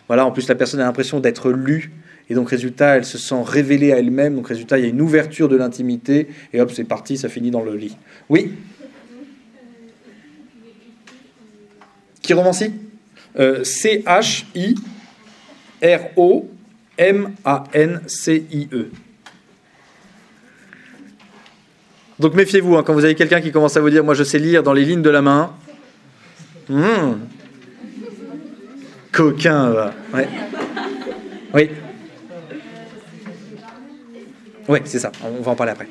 Voilà, en plus, la personne a l'impression d'être lue Et donc, résultat, elle se sent révélée à elle-même. Donc, résultat, il y a une ouverture de l'intimité. Et hop, c'est parti, ça finit dans le lit. Oui. Chiromancie C-H-I-R-O-M-A-N-C-I-E. Donc méfiez-vous, hein, quand vous avez quelqu'un qui commence à vous dire « Moi, je sais lire dans les lignes de la main. » Coquin, va. Ouais. Oui. Oui, c'est ça. On va en parler après.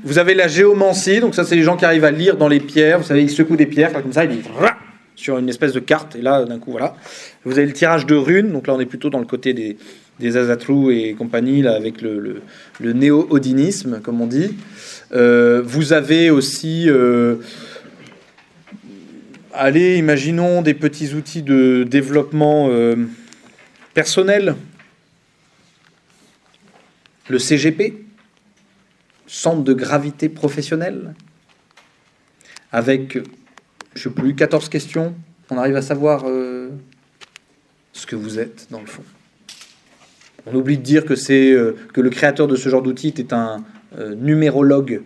Vous avez la géomancie, donc ça c'est les gens qui arrivent à lire dans les pierres. Vous savez, ils secouent des pierres, comme ça, ils disent sur une espèce de carte, et là, d'un coup, voilà. Vous avez le tirage de runes, donc là on est plutôt dans le côté des Azatlou et compagnie, là, avec le néo-odinisme, comme on dit. Vous avez aussi... allez, imaginons des petits outils de développement personnel. Le CGP, Centre de gravité professionnel, avec, je ne sais plus, 14 questions. On arrive à savoir ce que vous êtes, dans le fond. On oublie de dire que que le créateur de ce genre d'outil était un numérologue.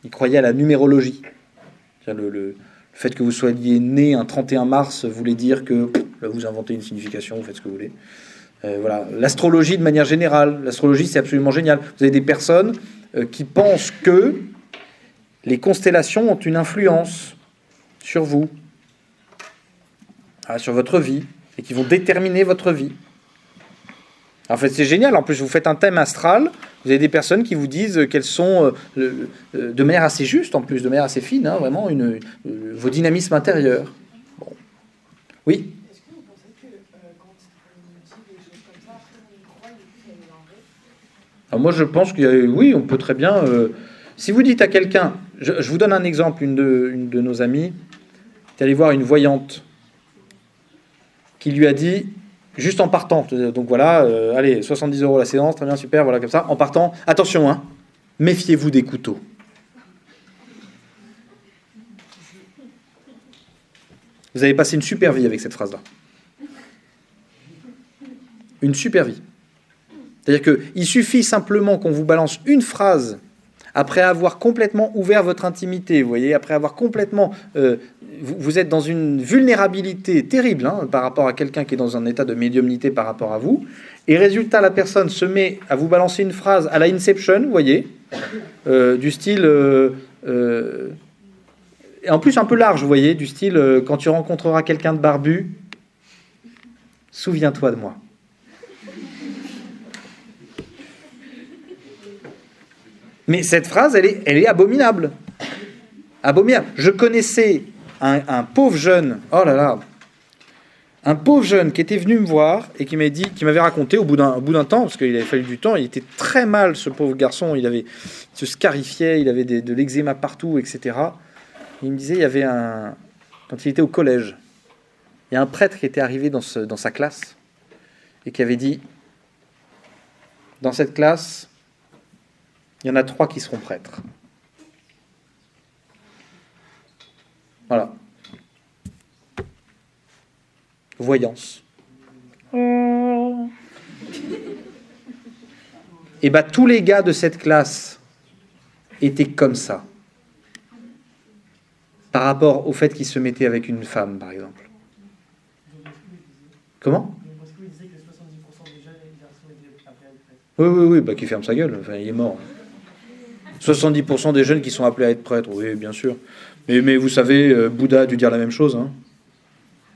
Il croyait à la numérologie. Le fait que vous soyez né un 31 mars voulait dire que là, vous inventez une signification, vous faites ce que vous voulez. Voilà. L'astrologie de manière générale. L'astrologie, c'est absolument génial. Vous avez des personnes qui pensent que les constellations ont une influence sur vous, sur votre vie, et qui vont déterminer votre vie. En fait, c'est génial. En plus, vous faites un thème astral. Vous avez des personnes qui vous disent qu'elles sont, de manière assez juste, en plus, de manière assez fine, hein, vraiment, vos dynamismes intérieurs. Bon. Oui. Est-ce que vous pensez que quand on dit des choses comme ça, après on y croit et du coup ça est mélangé? Alors moi, je pense oui, on peut très bien... si vous dites à quelqu'un... Je vous donne un exemple. Une de nos amies est allée voir une voyante qui lui a dit... Juste en partant, donc voilà, allez, 70 € la séance, très bien, super, voilà, comme ça. En partant, attention, hein, méfiez-vous des couteaux. Vous avez passé une super vie avec cette phrase-là. Une super vie. C'est-à-dire qu'il suffit simplement qu'on vous balance une phrase après avoir complètement ouvert votre intimité, vous voyez, après avoir complètement... vous êtes dans une vulnérabilité terrible hein, par rapport à quelqu'un qui est dans un état de médiumnité par rapport à vous, et résultat, la personne se met à vous balancer une phrase à la Inception, vous voyez, du style... et en plus un peu large, vous voyez, du style, quand tu rencontreras quelqu'un de barbu, souviens-toi de moi. Mais cette phrase, elle est abominable. Abominable. Je connaissais un pauvre jeune, oh là là, un pauvre jeune qui était venu me voir et qui m'avait raconté au bout d'un temps, parce qu'il avait fallu du temps, il était très mal, ce pauvre garçon, il se scarifiait, il avait de l'eczéma partout, etc. Il me disait, quand il était au collège, il y a un prêtre qui était arrivé dans sa classe et qui avait dit, dans cette classe, il y en a 3 qui seront prêtres. Voilà. Voyance. Et bien, tous les gars de cette classe étaient comme ça. Par rapport au fait qu'ils se mettaient avec une femme, par exemple. Comment ? Parce que vous disiez que 70% des jeunes garçons étaient appelés à être prêtres. Oui, bah, qu'il ferme sa gueule. Enfin, il est mort. 70% des jeunes qui sont appelés à être prêtres, oui, bien sûr. Mais vous savez, Bouddha a dû dire la même chose. Hein.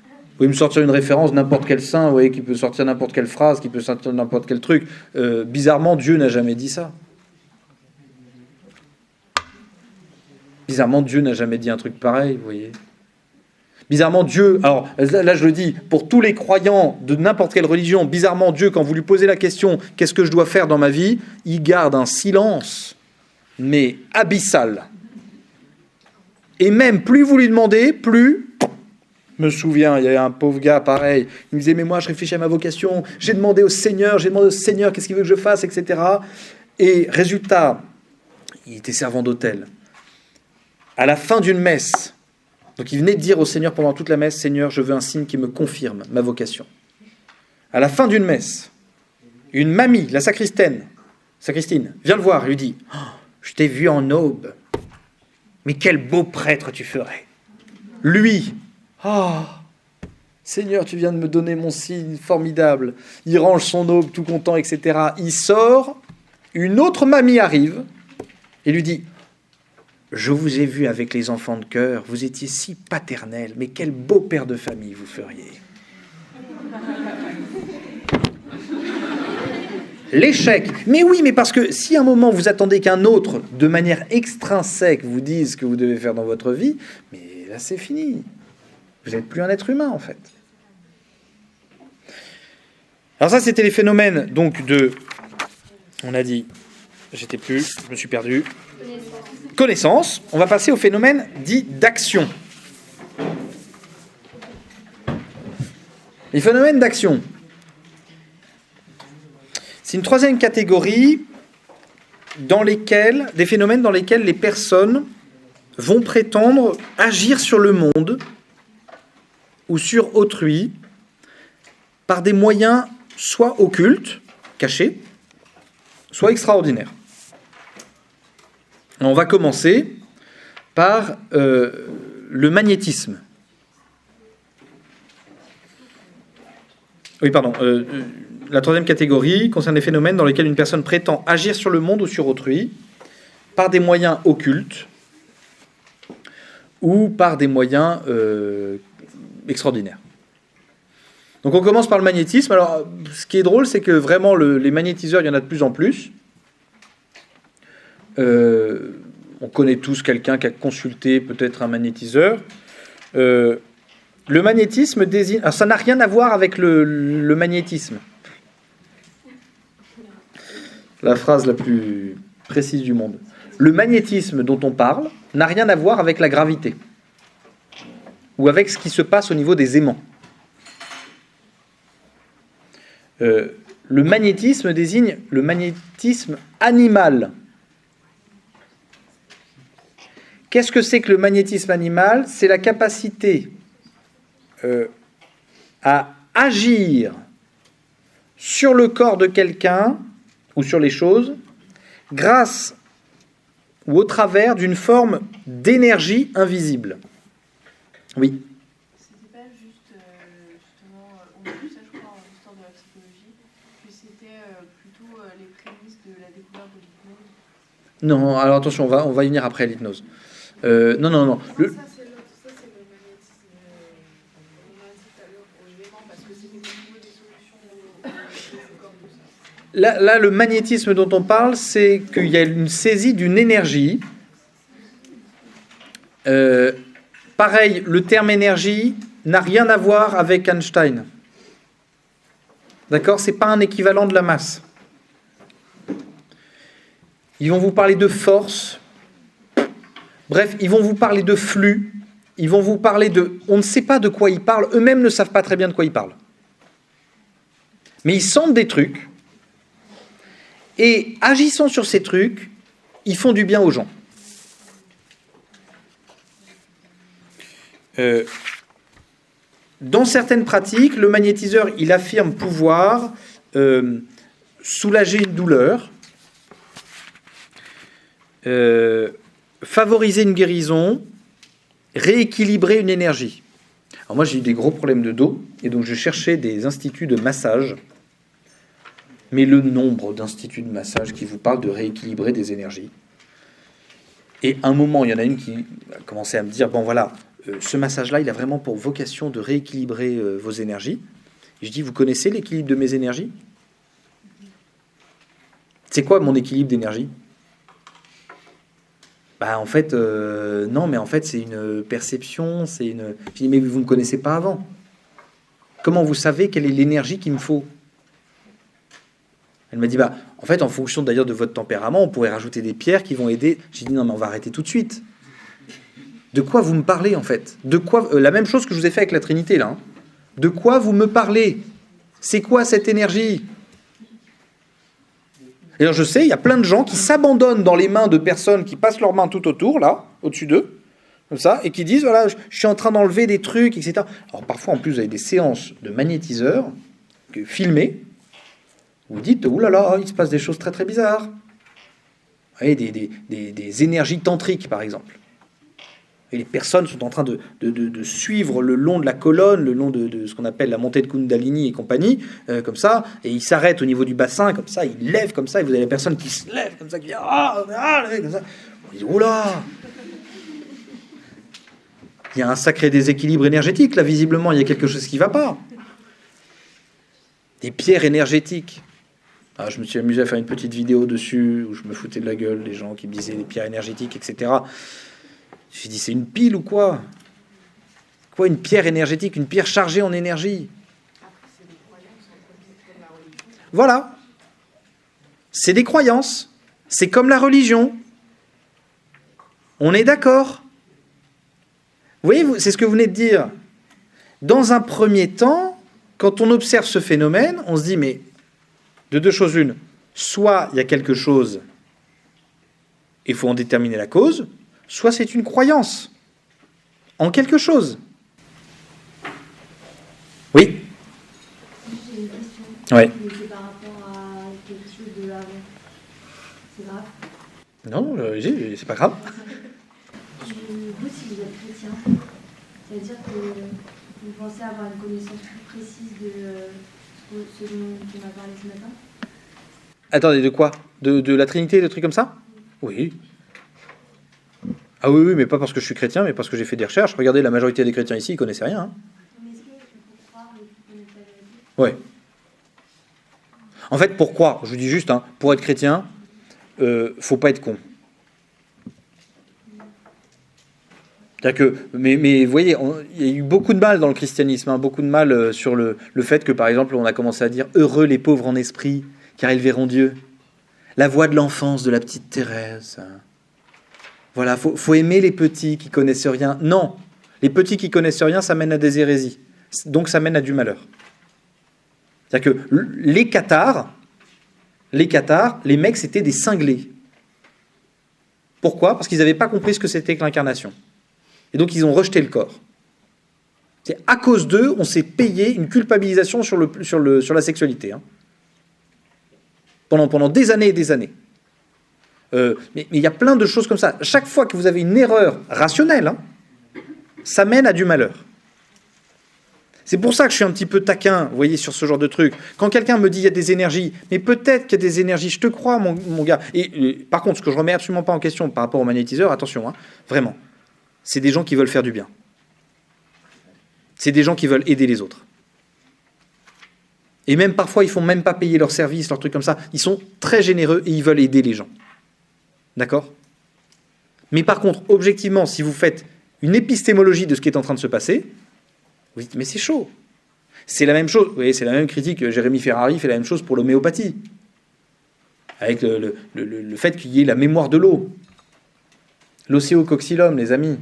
Vous pouvez me sortir une référence, n'importe quel saint, vous voyez, qui peut sortir n'importe quelle phrase, qui peut sortir n'importe quel truc. Bizarrement, Dieu n'a jamais dit ça. Bizarrement, Dieu n'a jamais dit un truc pareil, vous voyez. Bizarrement, Dieu, alors là je le dis, pour tous les croyants de n'importe quelle religion, bizarrement, Dieu, quand vous lui posez la question « Qu'est-ce que je dois faire dans ma vie ?», il garde un silence, mais abyssal. Et même, plus vous lui demandez, plus... Je me souviens, il y avait un pauvre gars, pareil, il me disait « Mais moi, je réfléchis à ma vocation, j'ai demandé au Seigneur, qu'est-ce qu'il veut que je fasse, etc. » Et résultat, il était servant d'hôtel. À la fin d'une messe, donc il venait de dire au Seigneur pendant toute la messe, « Seigneur, je veux un signe qui me confirme ma vocation. » à la fin d'une messe, une mamie, la sacristaine, vient le voir et lui dit « Oh, je t'ai vu en aube, mais quel beau prêtre tu ferais !» Lui, « Oh, Seigneur, tu viens de me donner mon signe formidable. » Il range son aube tout content, etc. Il sort, une autre mamie arrive et lui dit « Je vous ai vu avec les enfants de chœur, vous étiez si paternel, mais quel beau père de famille vous feriez !» L'échec. Mais oui, mais parce que si à un moment vous attendez qu'un autre, de manière extrinsèque, vous dise ce que vous devez faire dans votre vie, mais là c'est fini. Vous n'êtes plus un être humain en fait. Alors ça c'était les phénomènes donc de... On a dit, je me suis perdu. Connaissance. On va passer au phénomène dit d'action. Les phénomènes d'action. C'est une troisième catégorie des phénomènes dans lesquels les personnes vont prétendre agir sur le monde ou sur autrui par des moyens soit occultes, cachés, soit extraordinaires. On va commencer par le magnétisme. Oui, pardon. La troisième catégorie concerne les phénomènes dans lesquels une personne prétend agir sur le monde ou sur autrui par des moyens occultes ou par des moyens extraordinaires. Donc on commence par le magnétisme. Alors, ce qui est drôle, c'est que vraiment, les magnétiseurs, il y en a de plus en plus. On connaît tous quelqu'un qui a consulté peut-être un magnétiseur. Le magnétisme désigne... Alors, ça n'a rien à voir avec le magnétisme. La phrase la plus précise du monde. Le magnétisme dont on parle n'a rien à voir avec la gravité ou avec ce qui se passe au niveau des aimants. Le magnétisme désigne le magnétisme animal. Qu'est-ce que c'est que le magnétisme animal ? C'est la capacité à agir sur le corps de quelqu'un ou sur les choses, grâce ou au travers d'une forme d'énergie invisible. Oui. C'était pas juste, justement, on a vu ça, je crois, en histoire de la psychologie, que c'était plutôt les prémices de la découverte de l'hypnose. Non, alors attention, on va y venir après l'hypnose. Non. Ça, c'est le magnétisme. On a dit tout à l'heure aux éléments, parce que c'était pour trouver des solutions comme ça. Là, le magnétisme dont on parle, c'est qu'il y a une saisie d'une énergie. Pareil, le terme énergie n'a rien à voir avec Einstein. D'accord ? C'est pas un équivalent de la masse. Ils vont vous parler de force. Bref, ils vont vous parler de flux. Ils vont vous parler de... On ne sait pas de quoi ils parlent. Eux-mêmes ne savent pas très bien de quoi ils parlent. Mais ils sentent des trucs. Et agissant sur ces trucs, ils font du bien aux gens. Dans certaines pratiques, le magnétiseur, il affirme pouvoir soulager une douleur, favoriser une guérison, rééquilibrer une énergie. Alors moi, j'ai eu des gros problèmes de dos, et donc je cherchais des instituts de massage. Mais le nombre d'instituts de massage qui vous parlent de rééquilibrer des énergies. Et à un moment, il y en a une qui a commencé à me dire, bon voilà, ce massage-là, il a vraiment pour vocation de rééquilibrer vos énergies. Et je dis, vous connaissez l'équilibre de mes énergies ? C'est quoi mon équilibre d'énergie ? En fait, non, mais en fait, c'est une perception, c'est une... Je dis, mais vous ne me connaissez pas avant. Comment vous savez quelle est l'énergie qu'il me faut ? Elle m'a dit, en fait, en fonction d'ailleurs de votre tempérament, on pourrait rajouter des pierres qui vont aider. J'ai dit, non, mais on va arrêter tout de suite. De quoi vous me parlez, en fait ? De quoi la même chose que je vous ai fait avec la Trinité, là. Hein. De quoi vous me parlez ? C'est quoi cette énergie ? Et alors, je sais, il y a plein de gens qui s'abandonnent dans les mains de personnes qui passent leurs mains tout autour, là, au-dessus d'eux, comme ça, et qui disent, voilà, je suis en train d'enlever des trucs, etc. Alors, parfois, en plus, vous avez des séances de magnétiseurs. filmé, vous dites, ouh là là, il se passe des choses très très bizarres. Vous voyez, des énergies tantriques, par exemple. Et les personnes sont en train de suivre le long de la colonne, le long de ce qu'on appelle la montée de Kundalini et compagnie, comme ça, et ils s'arrêtent au niveau du bassin, comme ça, ils lèvent comme ça, et vous avez la personne qui se lève comme ça, qui dit comme ça. On dit, oula! Il y a un sacré déséquilibre énergétique, là, visiblement, il y a quelque chose qui ne va pas. Des pierres énergétiques. Ah, je me suis amusé à faire une petite vidéo dessus, où je me foutais de la gueule des gens qui me disaient des pierres énergétiques, etc. J'ai dit, c'est une pile ou quoi? Quoi, une pierre énergétique? Une pierre chargée en énergie? Voilà. C'est des croyances. C'est comme la religion. On est d'accord? Vous voyez, c'est ce que vous venez de dire. Dans un premier temps, quand on observe ce phénomène, on se dit, mais de deux choses une. Soit il y a quelque chose, il faut en déterminer la cause, soit c'est une croyance en quelque chose. Oui. J'ai une question. Ouais. Mais c'est par rapport à quelque chose de avant. C'est grave. Non, c'est pas grave. Vous, si vous êtes chrétien, ça veut dire que vous pensez avoir une connaissance plus précise de ce dont on a parlé ce matin? Attendez, de quoi? De la Trinité, de trucs comme ça? Oui. Ah oui, mais pas parce que je suis chrétien, mais parce que j'ai fait des recherches. Regardez, la majorité des chrétiens ici, ils connaissaient rien. Hein. Mais est-ce qu'il faut croire et qu'il faut ne pas le dire? Ouais. En fait, pourquoi? Je vous dis juste, hein, pour être chrétien, faut pas être con. C'est-à-dire que, mais vous voyez, il y a eu beaucoup de mal dans le christianisme, hein, beaucoup de mal sur le fait que, par exemple, on a commencé à dire « Heureux les pauvres en esprit, car ils verront Dieu ». La voix de l'enfance de la petite Thérèse. Voilà, faut aimer les petits qui connaissent rien. Non, les petits qui connaissent rien, ça mène à des hérésies. Donc ça mène à du malheur. C'est-à-dire que les cathares, les mecs, c'était des cinglés. Pourquoi? Parce qu'ils n'avaient pas compris ce que c'était que l'incarnation. Et donc ils ont rejeté le corps. C'est à cause d'eux, on s'est payé une culpabilisation sur la sexualité. Hein. Pendant des années et des années. Mais il y a plein de choses comme ça. Chaque fois que vous avez une erreur rationnelle, hein, ça mène à du malheur. C'est pour ça que je suis un petit peu taquin, vous voyez, sur ce genre de truc. Quand quelqu'un me dit il y a des énergies, mais peut-être qu'il y a des énergies, je te crois, mon gars. Et par contre, ce que je ne remets absolument pas en question par rapport aux magnétiseurs, attention, hein, vraiment, c'est des gens qui veulent faire du bien. C'est des gens qui veulent aider les autres. Et même parfois, ils ne font même pas payer leurs services, leurs trucs comme ça. Ils sont très généreux et ils veulent aider les gens. D'accord? Mais par contre, objectivement, si vous faites une épistémologie de ce qui est en train de se passer, vous dites, mais c'est chaud. C'est la même chose. Vous voyez, c'est la même critique. Jérémy Ferrari fait la même chose pour l'homéopathie. Avec le fait qu'il y ait la mémoire de l'eau. L'océocoxylum, les amis.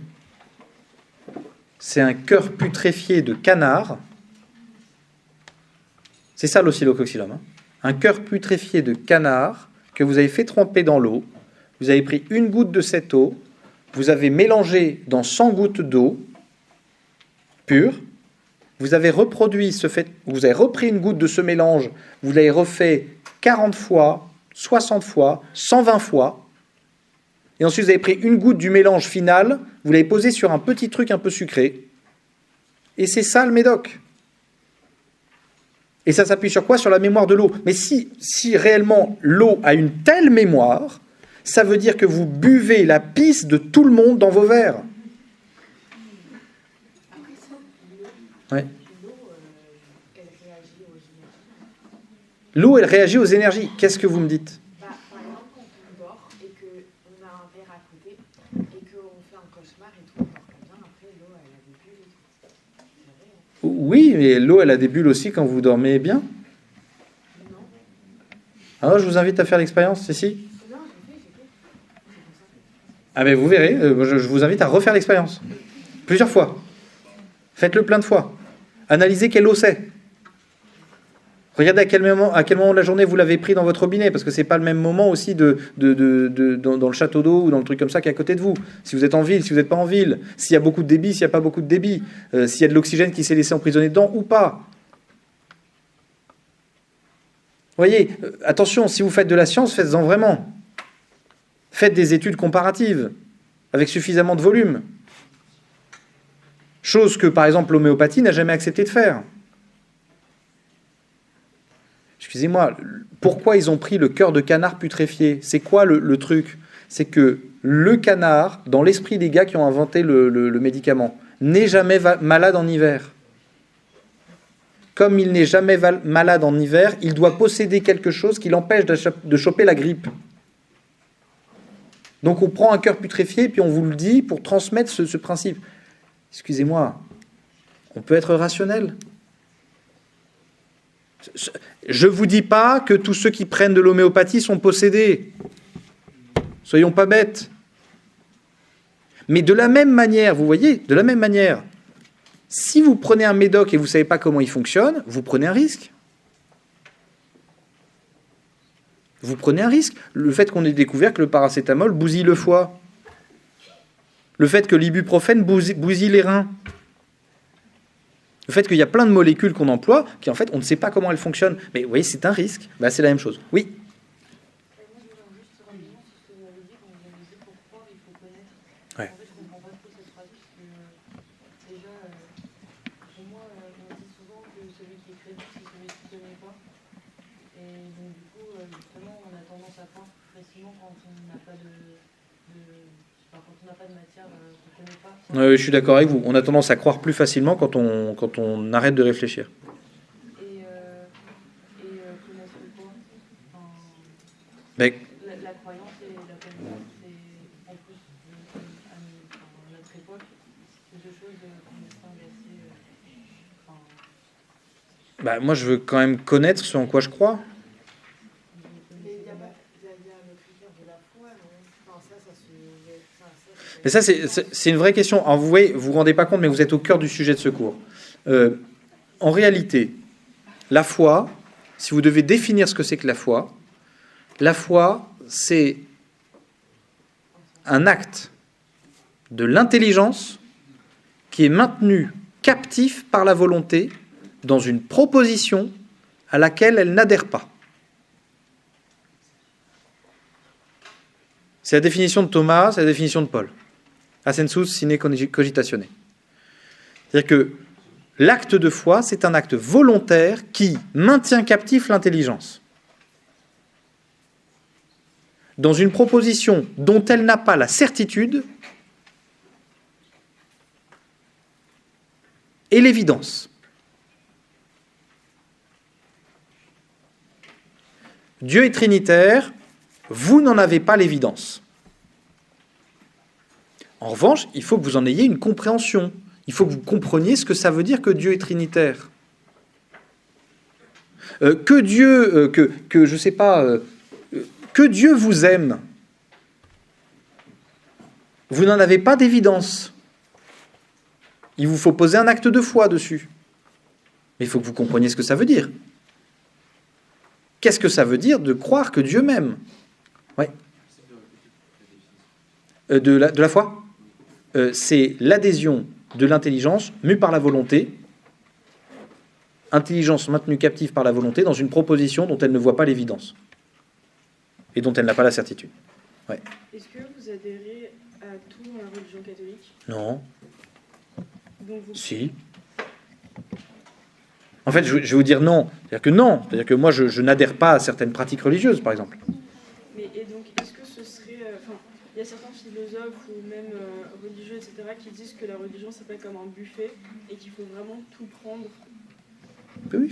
C'est un cœur putréfié de canard. C'est ça l'océocoxylum. Hein. Un cœur putréfié de canard que vous avez fait tremper dans l'eau. Vous avez pris une goutte de cette eau. Vous avez mélangé dans 100 gouttes d'eau pure. Vous avez reproduit vous avez repris une goutte de ce mélange, vous l'avez refait 40 fois, 60 fois, 120 fois, et ensuite vous avez pris une goutte du mélange final, vous l'avez posé sur un petit truc un peu sucré, et c'est ça le médoc. Et ça s'appuie sur quoi? Sur la mémoire de l'eau. Mais si réellement l'eau a une telle mémoire, ça veut dire que vous buvez la pisse de tout le monde dans vos verres. Ouais. L'eau, elle réagit aux énergies. Qu'est-ce que vous me dites? Par exemple, quand on dort et qu'on a un verre à côté et qu'on fait un cauchemar et tout, on dort pas bien, après l'eau, elle a des bulles et tout. C'est vrai, hein. Oui, mais l'eau, elle a des bulles aussi quand vous dormez bien. Non. Alors, je vous invite à faire l'expérience, ici. Non, j'ai fait. Ah ben vous verrez, je vous invite à refaire l'expérience. Plusieurs fois. Faites-le plein de fois. Analysez quelle eau c'est. Regardez à quel moment de la journée vous l'avez pris dans votre robinet, parce que c'est pas le même moment aussi dans le château d'eau ou dans le truc comme ça qui est à côté de vous. Si vous êtes en ville, si vous n'êtes pas en ville, s'il y a beaucoup de débit, s'il n'y a pas beaucoup de débit, s'il y a de l'oxygène qui s'est laissé emprisonner dedans ou pas. voyez, attention, si vous faites de la science, faites-en vraiment. Faites des études comparatives, avec suffisamment de volume. Chose que, par exemple, l'homéopathie n'a jamais accepté de faire. Excusez-moi, pourquoi ils ont pris le cœur de canard putréfié? C'est quoi le truc? C'est que le canard, dans l'esprit des gars qui ont inventé le médicament, n'est jamais malade en hiver. Comme il n'est jamais malade en hiver, il doit posséder quelque chose qui l'empêche de choper la grippe. Donc on prend un cœur putréfié et puis on vous le dit pour transmettre ce principe. Excusez-moi, on peut être rationnel. Je ne vous dis pas que tous ceux qui prennent de l'homéopathie sont possédés. Soyons pas bêtes. Mais de la même manière, vous voyez, de la même manière, si vous prenez un médoc et vous ne savez pas comment il fonctionne, vous prenez un risque. Vous prenez un risque. Le fait qu'on ait découvert que le paracétamol bousille le foie. Le fait que l'ibuprofène bousille les reins. Le fait qu'il y a plein de molécules qu'on emploie, qui en fait, on ne sait pas comment elles fonctionnent. Mais vous voyez, c'est un risque. Ben, c'est la même chose. Oui. Ouais. Je suis d'accord avec vous. On a tendance à croire plus facilement quand on arrête de réfléchir. Et connaître quoi Mais, la croyance et la connaissance, c'est en plus à notre époque, c'est deux choses qu'on distingue assez. moi, je veux quand même connaître ce en quoi je crois. Mais ça, c'est une vraie question. Alors, vous voyez, vous vous rendez pas compte, mais vous êtes au cœur du sujet de ce cours. En réalité, la foi, si vous devez définir ce que c'est que la foi, c'est un acte de l'intelligence qui est maintenu captif par la volonté dans une proposition à laquelle elle n'adhère pas. C'est la définition de Thomas, c'est la définition de Paul. Assensus sine cogitatione. C'est-à-dire que l'acte de foi, c'est un acte volontaire qui maintient captif l'intelligence. Dans une proposition dont elle n'a pas la certitude et l'évidence. Dieu est trinitaire, vous n'en avez pas l'évidence. En revanche, il faut que vous en ayez une compréhension. Il faut que vous compreniez ce que ça veut dire que Dieu est trinitaire. Que Dieu vous aime. Vous n'en avez pas d'évidence. Il vous faut poser un acte de foi dessus. Mais il faut que vous compreniez ce que ça veut dire. Qu'est-ce que ça veut dire de croire que Dieu m'aime? Ouais. De la foi, c'est l'adhésion de l'intelligence mue par la volonté, intelligence maintenue captive par la volonté dans une proposition dont elle ne voit pas l'évidence et dont elle n'a pas la certitude. Ouais. Est-ce que vous adhérez à tout dans la religion catholique? Non. Donc vous... Si. En fait, je vais vous dire non. C'est-à-dire que non. C'est-à-dire que moi, je n'adhère pas à certaines pratiques religieuses, par exemple. Et donc, est-ce que ce serait... il y a certains philosophes ou même religieux, etc., qui disent que la religion, c'est pas comme un buffet et qu'il faut vraiment tout prendre. Oui,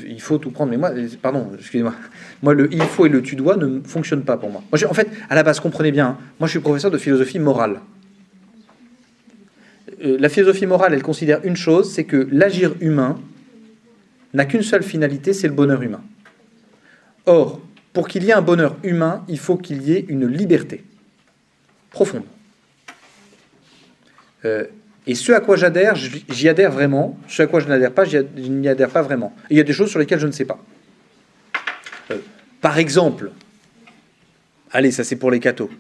il faut tout prendre. Mais moi, pardon, excusez-moi. Moi, le il faut et le tu dois ne fonctionnent pas pour moi. En fait, à la base, comprenez bien, hein, moi, je suis professeur de philosophie morale. La philosophie morale, elle considère une chose, c'est que l'agir humain n'a qu'une seule finalité, c'est le bonheur humain. Or, pour qu'il y ait un bonheur humain, il faut qu'il y ait une liberté profonde. Et ce à quoi j'adhère, j'y adhère vraiment. Ce à quoi je n'adhère pas, je n'y adhère pas vraiment. Et il y a des choses sur lesquelles je ne sais pas. Par exemple, allez, ça c'est pour les cathos.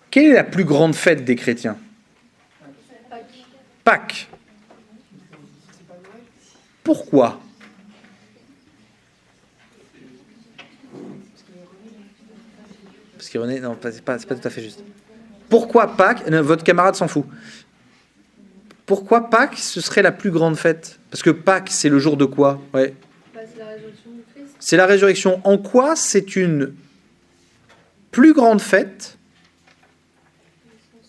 Quelle est la plus grande fête des chrétiens? Pâques. Pourquoi? Parce qu'Irénée, non, c'est pas tout à fait juste. Pourquoi Pâques? Votre camarade s'en fout. Pourquoi Pâques, ce serait la plus grande fête? Parce que Pâques, c'est le jour de quoi? Ouais. C'est la résurrection du Christ. C'est la résurrection. En quoi c'est une plus grande fête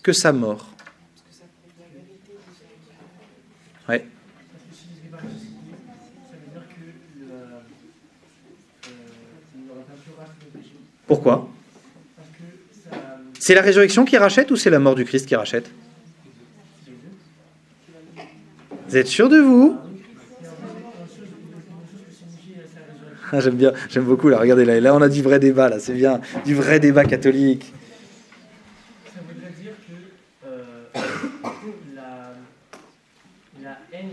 que sa mort? Parce que ça prouve la vérité de ça. Ouais. Parce que si Jésus n'est pas ressuscité, ça veut dire que il n'aurait pas pu racheter le péché. Pourquoi? Parce que ça. C'est la résurrection qui rachète ou c'est la mort du Christ qui rachète? Vous êtes sûr de vous? Ah, j'aime bien, j'aime beaucoup là. Regardez là, là on a du vrai débat là, c'est bien, du vrai débat catholique. Ça voudrait dire que la haine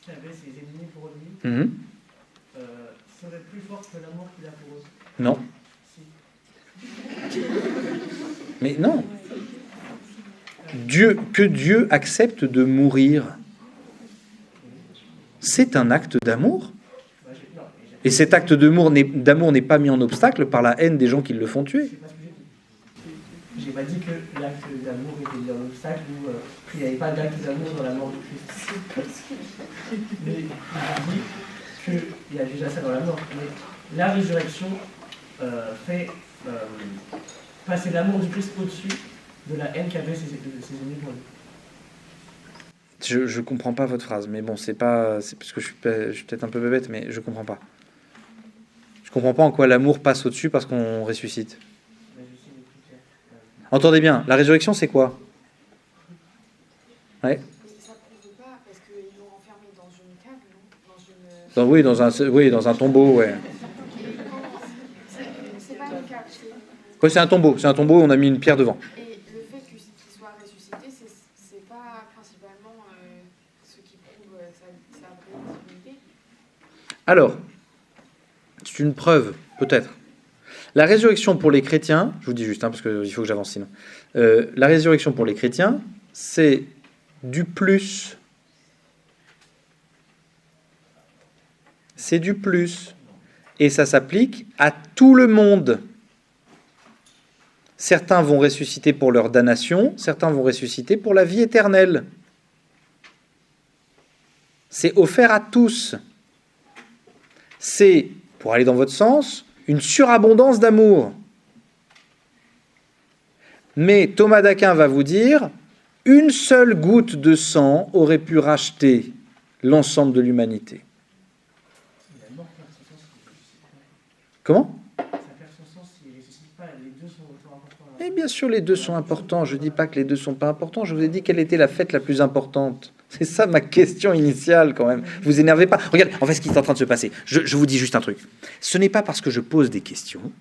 qu'avaient ses ennemis pour lui Mhm. serait plus forte que l'amour qu'il a pour eux. Non. Si. Mais non. Que Dieu accepte de mourir, c'est un acte d'amour. Et cet acte d'amour n'est pas mis en obstacle par la haine des gens qui le font tuer. C'est pas ce que j'ai dit. J'ai pas dit que l'acte d'amour était un obstacle ou qu'il n'y avait pas d'acte d'amour dans la mort du Christ. Mais j'ai dit qu'il y a déjà ça dans la mort. Mais la résurrection fait passer l'amour du Christ au-dessus de la haine qu'avaient ses ennemis pour lui. Je comprends pas votre phrase, mais bon, c'est parce que je suis peut-être un peu bébête, mais je comprends pas. Je comprends pas en quoi l'amour passe au-dessus parce qu'on ressuscite. Mais je sais les critères. Entendez bien, la résurrection, c'est quoi? Ouais. Mais ça prouve pas, parce qu'ils l'ont enfermé dans une cave, non? Oui, dans un tombeau, ouais. C'est pas une cave. Ouais, c'est un tombeau. C'est un tombeau, on a mis une pierre devant. Et le fait qu'il soit ressuscité, c'est pas principalement ce qui prouve sa vraie divinité. Alors, c'est une preuve, peut-être. La résurrection pour les chrétiens, je vous dis juste, parce qu'il faut que j'avance sinon. La résurrection pour les chrétiens, c'est du plus. C'est du plus. Et ça s'applique à tout le monde. Certains vont ressusciter pour leur damnation, certains vont ressusciter pour la vie éternelle. C'est offert à tous. C'est, pour aller dans votre sens, une surabondance d'amour. Mais Thomas d'Aquin va vous dire, une seule goutte de sang aurait pu racheter l'ensemble de l'humanité. Il est mort, ça perd son sens s'il ressuscite pas. Comment ? Ça perd son sens s'il ressuscite pas. Les deux sont importants. Et bien sûr, les deux sont importants. Je ne dis pas que les deux ne sont pas importants. Je vous ai dit quelle était la fête la plus importante. C'est ça ma question initiale quand même. Vous énervez pas. Regardez, en fait, ce qui est en train de se passer. Je vous dis juste un truc. Ce n'est pas parce que je pose des questions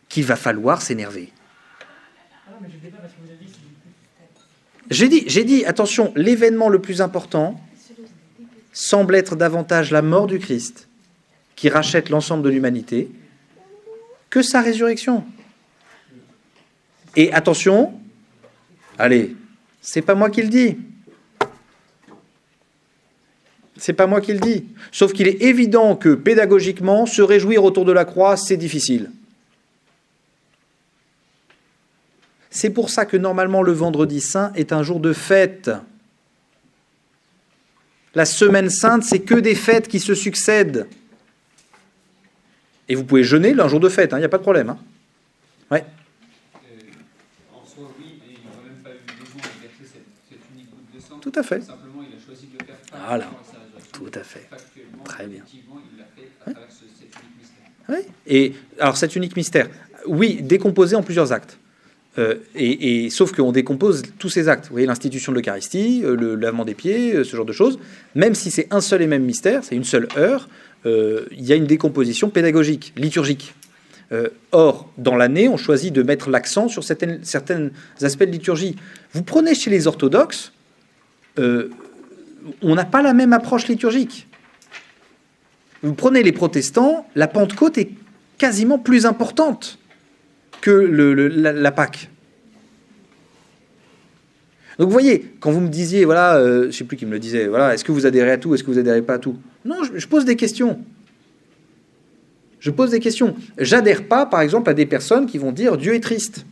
qu'il va falloir s'énerver. Ah non, mais je ne sais pas parce que vous avez dit que c'est du plus. J'ai dit, attention, l'événement le plus important semble être davantage la mort du Christ, qui rachète l'ensemble de l'humanité, que sa résurrection. Et attention, allez, c'est pas moi qui le dis. C'est pas moi qui le dis. Sauf qu'il est évident que pédagogiquement, se réjouir autour de la croix, c'est difficile. C'est pour ça que normalement le vendredi saint est un jour de fête. La semaine sainte, c'est que des fêtes qui se succèdent. Et vous pouvez jeûner un jour de fête, il n'y a pas de problème. Hein. Ouais. En soi, oui, mais il n'aurait même pas eu besoin de verser cette unique goutte de sang. Tout à fait. Simplement, il a choisi de le faire Voilà. par sa résurrection. Tout à fait. Factuellement, Très bien. effectivement, il l'a fait à travers cet unique mystère. Oui. Et alors cet unique mystère, oui, décomposé en plusieurs actes. Sauf qu'on décompose tous ces actes. Vous voyez, l'institution de l'Eucharistie, le lavement des pieds, ce genre de choses. Même si c'est un seul et même mystère, c'est une seule heure, il y a une décomposition pédagogique, liturgique. Or, dans l'année, on choisit de mettre l'accent sur certains aspects de liturgie. Vous prenez chez les orthodoxes, on n'a pas la même approche liturgique. Vous prenez les protestants, la Pentecôte est quasiment plus importante que la Pâque. Donc vous voyez, quand vous me disiez, voilà, je ne sais plus qui me le disait, voilà, est-ce que vous adhérez à tout, est-ce que vous adhérez pas à tout? Non, je pose des questions. Je pose des questions. J'adhère pas, par exemple, à des personnes qui vont dire Dieu est triste.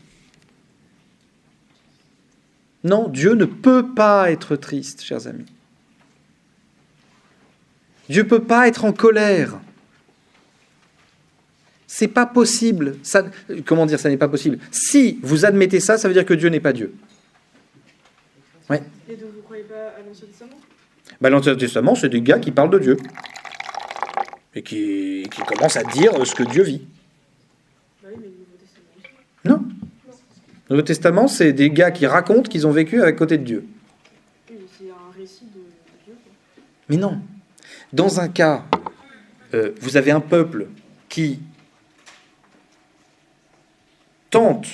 Non, Dieu ne peut pas être triste, chers amis. Dieu ne peut pas être en colère. C'est pas possible. Ça, comment dire, ça n'est pas possible. Si vous admettez ça, ça veut dire que Dieu n'est pas Dieu. Ouais. Et donc vous ne croyez pas à l'Ancien Testament? L'Ancien Testament, c'est des gars qui parlent de Dieu. Et qui commencent à dire ce que Dieu vit. Bah oui, mais le Nouveau Testament aussi. Non. Le Nouveau Testament, c'est des gars qui racontent qu'ils ont vécu à côté de Dieu. Oui, mais c'est un récit de Dieu, quoi. Mais non. Dans un cas, vous avez un peuple qui tente,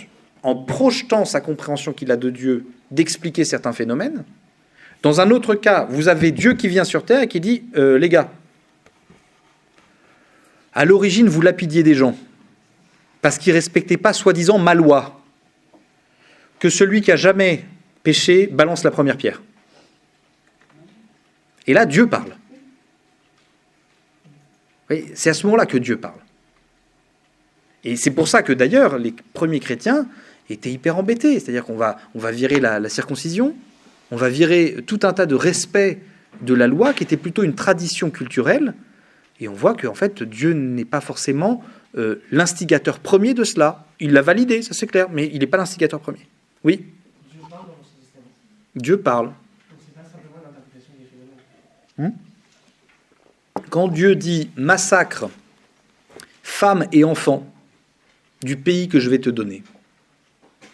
en projetant sa compréhension qu'il a de Dieu, d'expliquer certains phénomènes. Dans un autre cas, vous avez Dieu qui vient sur terre et qui dit les gars, à l'origine, vous lapidiez des gens parce qu'ils ne respectaient pas, soi-disant, ma loi. Que celui qui a jamais péché balance la première pierre. Et là, Dieu parle. Oui, c'est à ce moment-là que Dieu parle. Et c'est pour ça que d'ailleurs, les premiers chrétiens étaient hyper embêtés. C'est-à-dire qu'on va virer la circoncision, on va virer tout un tas de respect de la loi qui était plutôt une tradition culturelle. Et on voit qu'en fait, Dieu n'est pas forcément l'instigateur premier de cela. Il l'a validé, ça c'est clair, mais il n'est pas l'instigateur premier. Oui ? Dieu parle dans l'Ancien Testament. Dieu parle. Donc c'est pas simplement l'interprétation des phénomènes. Quand Dieu dit « massacre femmes et enfants du pays que je vais te donner »,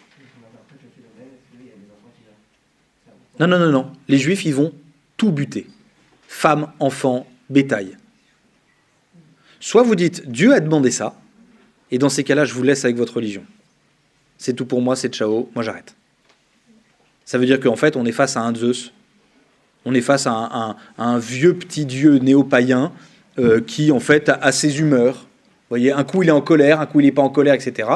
On interprète le phénomène, est-ce qu'il y a des enfants qui meurent? non. Les Juifs, ils vont tout buter. Femmes, enfants, bétail. Soit vous dites, Dieu a demandé ça, et dans ces cas-là, je vous laisse avec votre religion. C'est tout pour moi, c'est ciao, moi j'arrête. Ça veut dire qu'en fait, on est face à un Zeus. On est face à un vieux petit dieu néo-païen qui, en fait, a ses humeurs. Vous voyez, un coup il est en colère, un coup il n'est pas en colère, etc.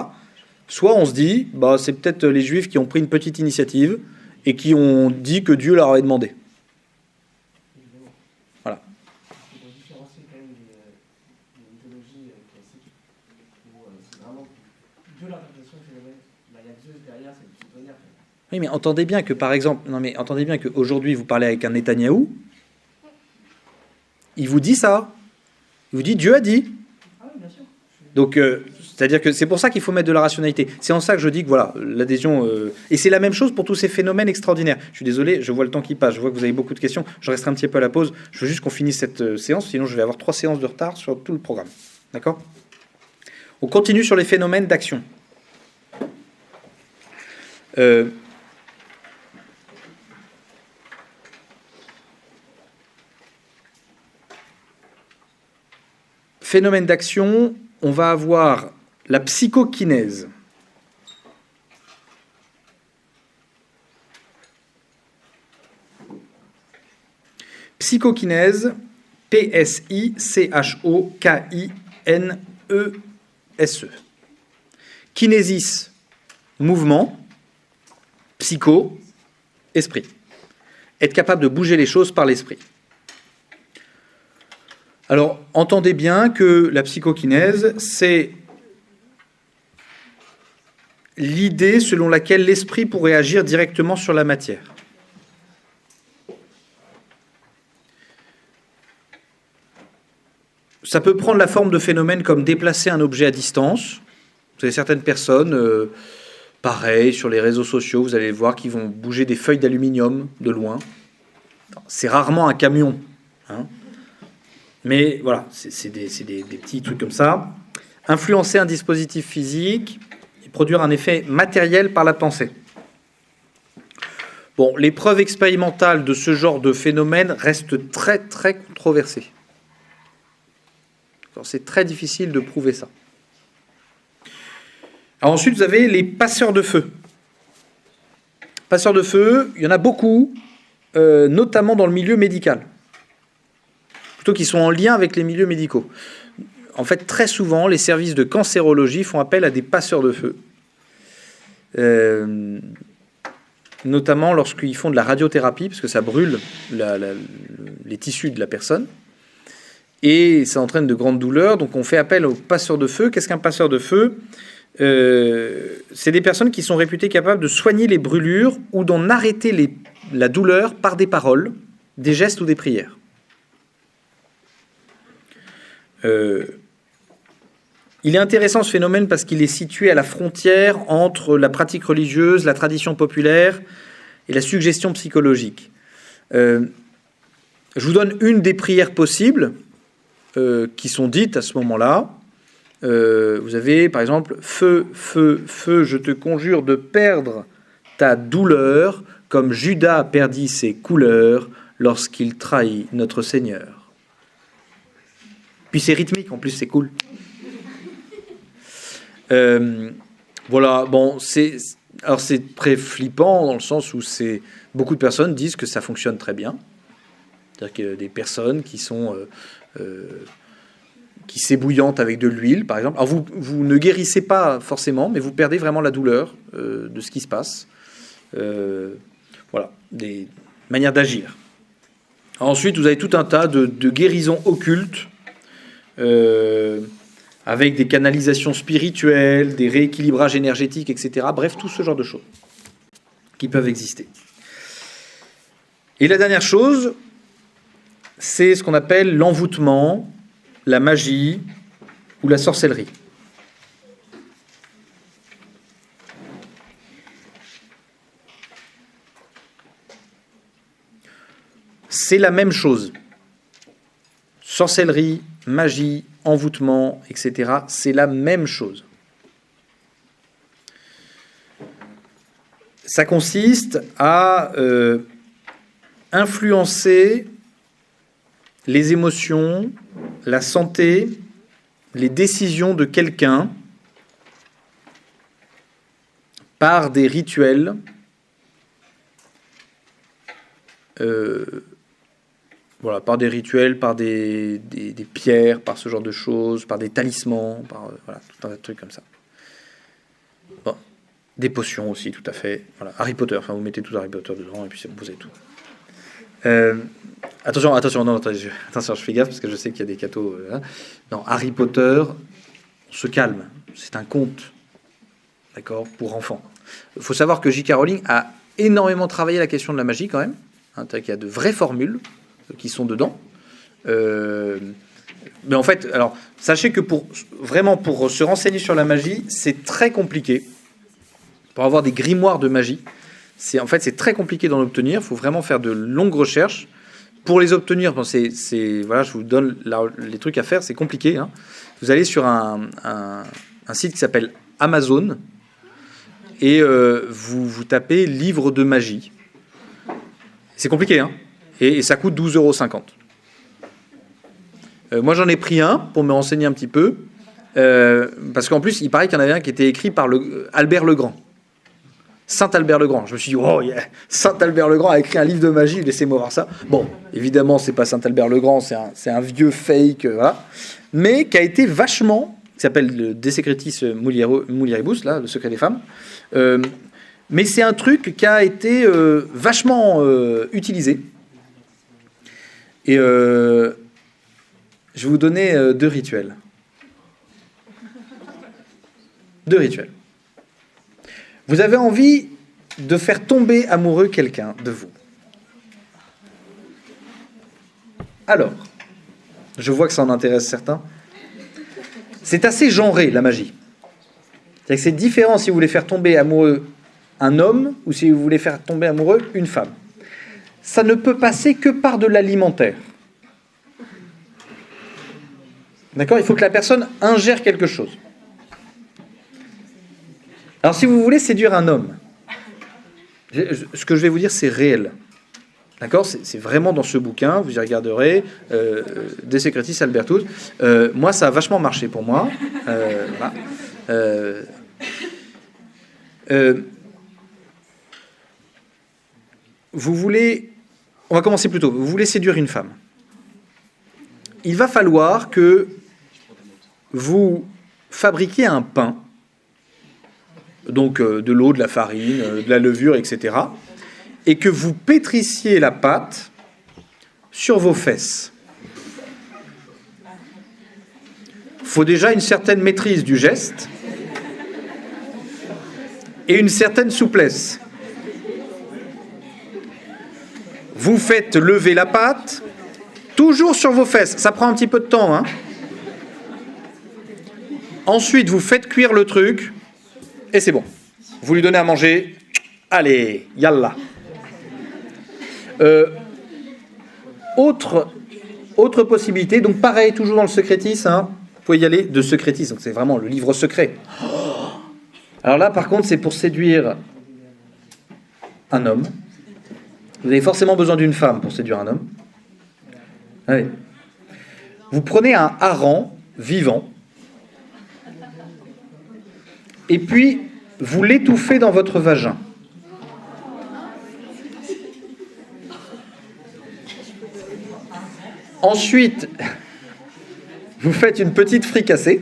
Soit on se dit, bah, c'est peut-être les Juifs qui ont pris une petite initiative et qui ont dit que Dieu leur avait demandé. Évidemment. Voilà. Il faut différencier quand même des mythologies classiques où c'est vraiment de l'interprétation du phénomène. Bah, il y a Zeus derrière, c'est du tonnerre. Oui, mais entendez bien que, par exemple, entendez bien qu'aujourd'hui, vous parlez avec un Netanyahou, il vous dit ça. Il vous dit, Dieu a dit. Ah oui, bien sûr. Donc, c'est-à-dire que c'est pour ça qu'il faut mettre de la rationalité. C'est en ça que je dis que, voilà, l'adhésion... Et c'est la même chose pour tous ces phénomènes extraordinaires. Je suis désolé, je vois le temps qui passe, je vois que vous avez beaucoup de questions. Je resterai un petit peu à la pause. Je veux juste qu'on finisse cette séance, sinon je vais avoir 3 séances de retard sur tout le programme. D'accord ? On continue sur les phénomènes d'action. Phénomène d'action, on va avoir la psychokinèse. Psychokinèse, P-S-I-C-H-O-K-I-N-E-S-E. Kinésis, mouvement. Psycho, esprit. Être capable de bouger les choses par l'esprit. Alors, entendez bien que la psychokinèse, c'est l'idée selon laquelle l'esprit pourrait agir directement sur la matière. Ça peut prendre la forme de phénomènes comme déplacer un objet à distance. Vous avez certaines personnes, pareil, sur les réseaux sociaux, vous allez le voir, qui vont bouger des feuilles d'aluminium de loin. C'est rarement un camion, hein. Mais voilà, c'est des petits trucs comme ça. Influencer un dispositif physique et produire un effet matériel par la pensée. Bon, les preuves expérimentales de ce genre de phénomène restent très, très controversées. C'est très difficile de prouver ça. Alors ensuite, vous avez les passeurs de feu. Passeurs de feu, il y en a beaucoup, notamment dans le milieu médical. Plutôt qui sont en lien avec les milieux médicaux. En fait, très souvent, les services de cancérologie font appel à des passeurs de feu. Notamment lorsqu'ils font de la radiothérapie, parce que ça brûle les tissus de la personne. et ça entraîne de grandes douleurs. Donc on fait appel aux passeurs de feu. Qu'est-ce qu'un passeur de feu ? C'est des personnes qui sont réputées capables de soigner les brûlures ou d'en arrêter la douleur par des paroles, des gestes ou des prières. Il est intéressant ce phénomène parce qu'il est situé à la frontière entre la pratique religieuse, la tradition populaire et la suggestion psychologique. Je vous donne une des prières possibles qui sont dites à ce moment-là. Vous avez par exemple « Feu, feu, feu, je te conjure de perdre ta douleur comme Judas perdit ses couleurs lorsqu'il trahit notre Seigneur. » Puis c'est rythmique, en plus c'est cool. Voilà, bon, c'est très flippant dans le sens où beaucoup de personnes disent que ça fonctionne très bien. C'est-à-dire qu'il y a des personnes qui sont qui s'ébouillantent avec de l'huile, par exemple. Alors vous ne guérissez pas forcément, mais vous perdez vraiment la douleur de ce qui se passe. Voilà, des manières d'agir. Ensuite, vous avez tout un tas de guérisons occultes avec des canalisations spirituelles, des rééquilibrages énergétiques, etc. Bref, tout ce genre de choses qui peuvent exister. Et la dernière chose, c'est ce qu'on appelle l'envoûtement, la magie ou la sorcellerie. C'est la même chose. Sorcellerie, magie, envoûtement, etc. C'est la même chose. Ça consiste à influencer les émotions, la santé, les décisions de quelqu'un par des rituels voilà, par des rituels, par des pierres, par ce genre de choses, par des talismans, par voilà, tout un tas de trucs comme ça. Bon. Des potions aussi, tout à fait. Voilà. Harry Potter, enfin vous mettez tout Harry Potter dedans et puis vous avez tout. Attention, non, attention, je fais gaffe parce que je sais qu'il y a des cathos. Non, Harry Potter, on se calme. C'est un conte, d'accord, pour enfants. Il faut savoir que J.K. Rowling a énormément travaillé la question de la magie quand même. Il y a de vraies formules qui sont dedans. Mais en fait, alors, sachez que pour se renseigner sur la magie, c'est très compliqué. Pour avoir des grimoires de magie, c'est très compliqué d'en obtenir. Il faut vraiment faire de longues recherches. Pour les obtenir, bon, voilà, je vous donne les trucs à faire, c'est compliqué. Hein. Vous allez sur un site qui s'appelle Amazon et vous tapez « livre de magie ». C'est compliqué, hein, et ça coûte 12,50 €. Moi, j'en ai pris un pour me renseigner un petit peu, parce qu'en plus, il paraît qu'il y en avait un qui était écrit par Albert le Grand. Saint Albert le Grand. Je me suis dit, oh, yeah, Saint Albert le Grand a écrit un livre de magie, laissez-moi voir ça. Bon, évidemment, c'est pas Saint Albert le Grand, c'est un vieux fake, voilà, mais qui a été vachement, qui s'appelle le De Secretis Mulieribus, là, le secret des femmes. Mais c'est un truc qui a été vachement utilisé. Et je vais vous donner deux rituels. Vous avez envie de faire tomber amoureux quelqu'un de vous. Alors, je vois que ça en intéresse certains. C'est assez genré, la magie. C'est-à-dire que c'est différent si vous voulez faire tomber amoureux un homme ou si vous voulez faire tomber amoureux une femme. Ça ne peut passer que par de l'alimentaire. D'accord ? Il faut que la personne ingère quelque chose. Alors si vous voulez séduire un homme, ce que je vais vous dire, c'est réel. D'accord ? C'est vraiment dans ce bouquin, vous y regarderez, De Secretis Albertus. Moi, ça a vachement marché pour moi. Voilà. Vous voulez... On va commencer plus tôt. Vous voulez séduire une femme. Il va falloir que vous fabriquiez un pain, donc de l'eau, de la farine, de la levure, etc., et que vous pétrissiez la pâte sur vos fesses. faut déjà une certaine maîtrise du geste et une certaine souplesse. Vous faites lever la patte, toujours sur vos fesses. Ça prend un petit peu de temps, hein. Ensuite, vous faites cuire le truc, et c'est bon. Vous lui donnez à manger. Allez, yallah. Autre possibilité, donc pareil, toujours dans le secrétisme, hein. Vous pouvez y aller de secrétisme, donc c'est vraiment le livre secret. Alors là, par contre, c'est pour séduire un homme. Vous avez forcément besoin d'une femme pour séduire un homme. Allez. Vous prenez un hareng vivant, et puis vous l'étouffez dans votre vagin. Ensuite, vous faites une petite fricassée.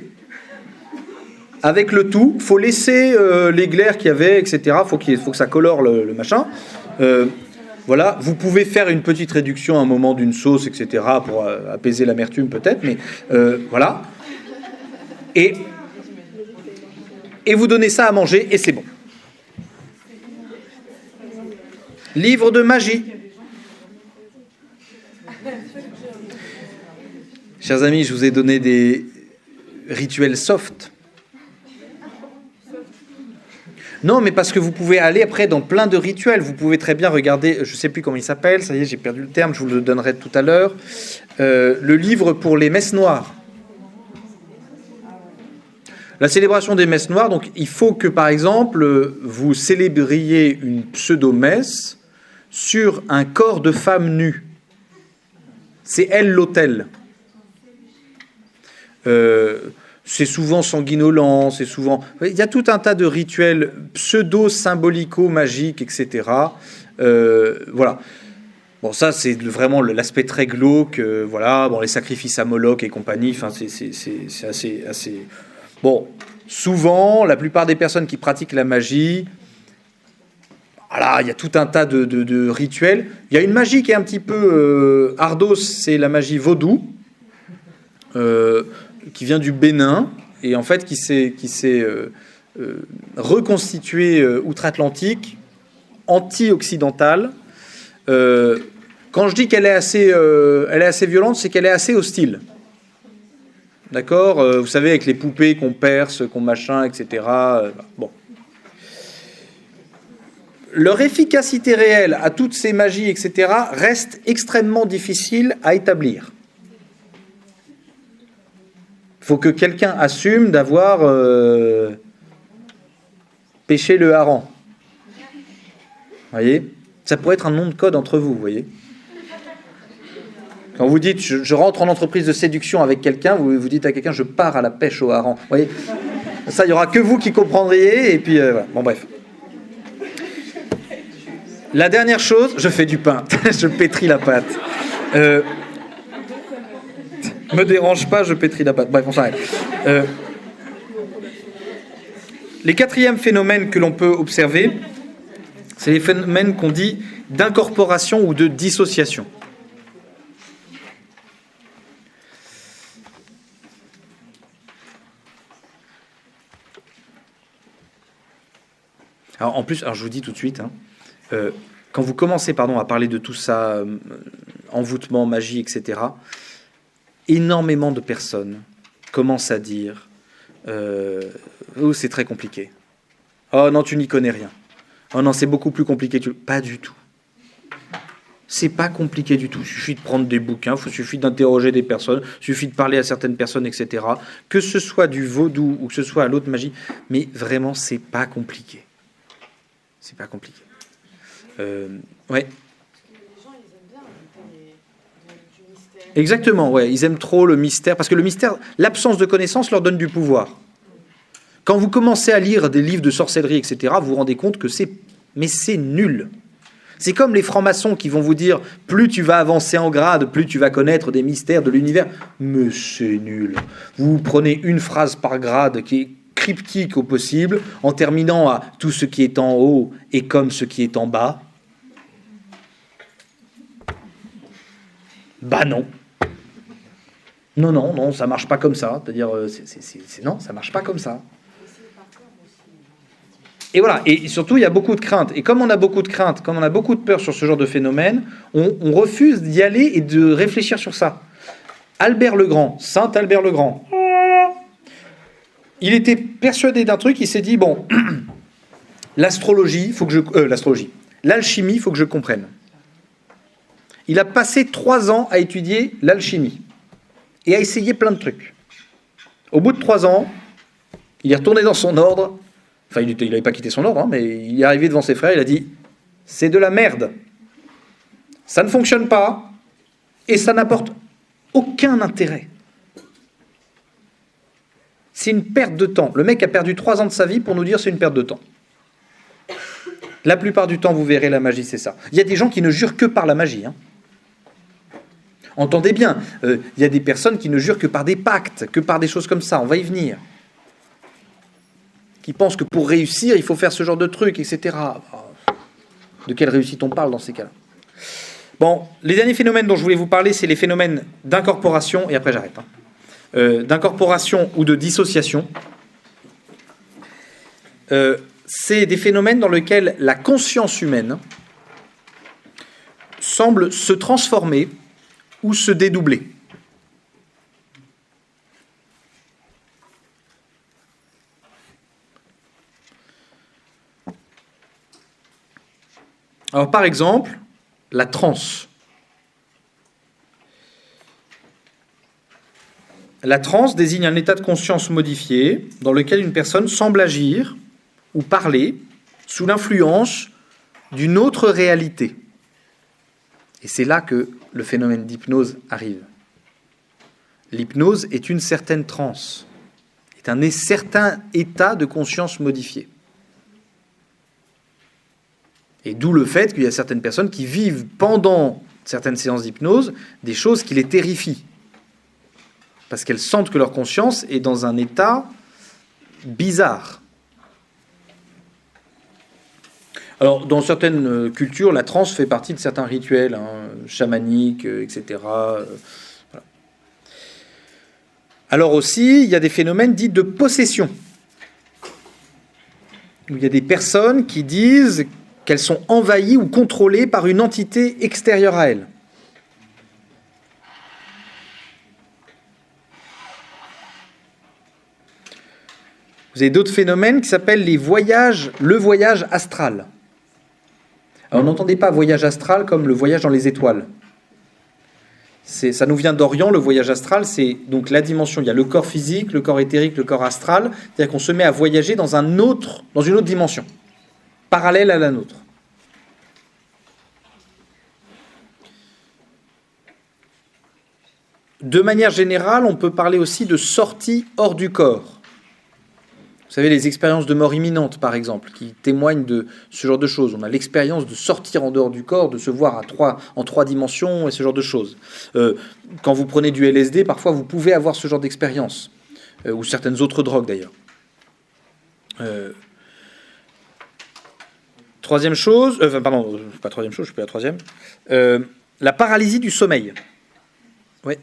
Avec le tout, il faut laisser les glaires qu'il y avait, etc. Faut que ça colore le machin. Voilà, vous pouvez faire une petite réduction à un moment d'une sauce, etc. pour apaiser l'amertume peut-être, mais voilà. Et vous donnez ça à manger et c'est bon. Livre de magie. Chers amis, je vous ai donné des rituels soft. Non, mais parce que vous pouvez aller après dans plein de rituels. Vous pouvez très bien regarder, je ne sais plus comment il s'appelle, ça y est, j'ai perdu le terme, je vous le donnerai tout à l'heure. Le livre pour les messes noires. La célébration des messes noires, donc il faut que, par exemple, vous célébriez une pseudo-messe sur un corps de femme nue. C'est elle l'autel. C'est souvent sanguinolent, c'est souvent... Il y a tout un tas de rituels pseudo-symbolico-magiques, etc. Voilà. Bon, ça, c'est vraiment l'aspect très glauque. Voilà. Bon, les sacrifices à Moloch et compagnie, enfin, c'est assez... Bon, souvent, la plupart des personnes qui pratiquent la magie... Voilà, il y a tout un tas de rituels. Il y a une magie qui est un petit peu ardos, c'est la magie vaudou. Qui vient du Bénin et en fait qui s'est reconstituée outre-Atlantique, anti-occidentale. Quand je dis qu'elle est assez violente, c'est qu'elle est assez hostile. D'accord, vous savez, avec les poupées qu'on perce, qu'on machin, etc. Bon. Leur efficacité réelle à toutes ces magies, etc., reste extrêmement difficile à établir. Il faut que quelqu'un assume d'avoir pêché le hareng. Vous voyez ? Ça pourrait être un nom de code entre vous, vous voyez ? Quand vous dites je rentre en entreprise de séduction avec quelqu'un, vous dites à quelqu'un je pars à la pêche au hareng. Vous voyez ? Ça, il n'y aura que vous qui comprendriez. Et puis, voilà. Bon, bref. La dernière chose, je fais du pain. Je pétris la pâte. Me dérange pas, je pétris la pâte. Bref, on s'arrête. Les quatrièmes phénomènes que l'on peut observer, c'est les phénomènes qu'on dit d'incorporation ou de dissociation. Alors, en plus, je vous dis tout de suite, quand vous commencez à parler de tout ça, envoûtement, magie, etc., énormément de personnes commencent à dire oh, c'est très compliqué. Oh non, tu n'y connais rien. Oh non, c'est beaucoup plus compliqué. Pas du tout. C'est pas compliqué du tout. Il suffit de prendre des bouquins, il suffit d'interroger des personnes, il suffit de parler à certaines personnes, etc. Que ce soit du vaudou ou que ce soit à l'autre magie, mais vraiment, c'est pas compliqué. C'est pas compliqué. Ouais. Exactement, ouais. Ils aiment trop le mystère, parce que le mystère, l'absence de connaissance leur donne du pouvoir. Quand vous commencez à lire des livres de sorcellerie, etc., vous vous rendez compte que c'est nul. C'est comme les francs-maçons qui vont vous dire plus tu vas avancer en grade, plus tu vas connaître des mystères de l'univers. Mais c'est nul. Vous prenez une phrase par grade qui est cryptique au possible, en terminant à tout ce qui est en haut est comme ce qui est en bas. Bah non. Non, non, non, ça marche pas comme ça. C'est-à-dire, non, ça marche pas comme ça. Et voilà, et surtout, il y a beaucoup de craintes. Et comme on a beaucoup de craintes, comme on a beaucoup de peur sur ce genre de phénomène, on refuse d'y aller et de réfléchir sur ça. Albert le Grand, Saint Albert le Grand, il était persuadé d'un truc, il s'est dit, bon, l'alchimie, il faut que je comprenne. Il a passé 3 ans à étudier l'alchimie et à essayer plein de trucs. Au bout de 3 ans, il est retourné dans son ordre. Enfin, il n'avait pas quitté son ordre, hein, mais il est arrivé devant ses frères, il a dit « C'est de la merde. Ça ne fonctionne pas et ça n'apporte aucun intérêt. C'est une perte de temps. » Le mec a perdu 3 ans de sa vie pour nous dire c'est une perte de temps. La plupart du temps, vous verrez, la magie, c'est ça. Il y a des gens qui ne jurent que par la magie. Hein. Entendez bien, il y a des personnes qui ne jurent que par des pactes, que par des choses comme ça. On va y venir. Qui pensent que pour réussir, il faut faire ce genre de truc, etc. De quelle réussite on parle dans ces cas-là? Bon, les derniers phénomènes dont je voulais vous parler, c'est les phénomènes d'incorporation, et après j'arrête, d'incorporation ou de dissociation. C'est des phénomènes dans lesquels la conscience humaine semble se transformer ou se dédoubler. Alors, par exemple, la transe. La transe désigne un état de conscience modifié dans lequel une personne semble agir ou parler sous l'influence d'une autre réalité. Et c'est là que le phénomène d'hypnose arrive. L'hypnose est une certaine transe, est un certain état de conscience modifié. Et d'où le fait qu'il y a certaines personnes qui vivent pendant certaines séances d'hypnose des choses qui les terrifient. Parce qu'elles sentent que leur conscience est dans un état bizarre. Alors, dans certaines cultures, la transe fait partie de certains rituels, chamaniques, etc. Voilà. Alors aussi, il y a des phénomènes dits de possession. Où il y a des personnes qui disent qu'elles sont envahies ou contrôlées par une entité extérieure à elles. Vous avez d'autres phénomènes qui s'appellent le voyage astral. Alors n'entendez pas voyage astral comme le voyage dans les étoiles. Ça nous vient d'Orient, le voyage astral, c'est donc la dimension. Il y a le corps physique, le corps éthérique, le corps astral. C'est-à-dire qu'on se met à voyager dans une autre dimension, parallèle à la nôtre. De manière générale, on peut parler aussi de sortie hors du corps. Vous savez, les expériences de mort imminente, par exemple, qui témoignent de ce genre de choses. On a l'expérience de sortir en dehors du corps, de se voir en 3 dimensions et ce genre de choses. Quand vous prenez du LSD, parfois vous pouvez avoir ce genre d'expérience, ou certaines autres drogues d'ailleurs. Troisième chose, pas troisième chose, je suis pas la troisième. La paralysie du sommeil. Ouais.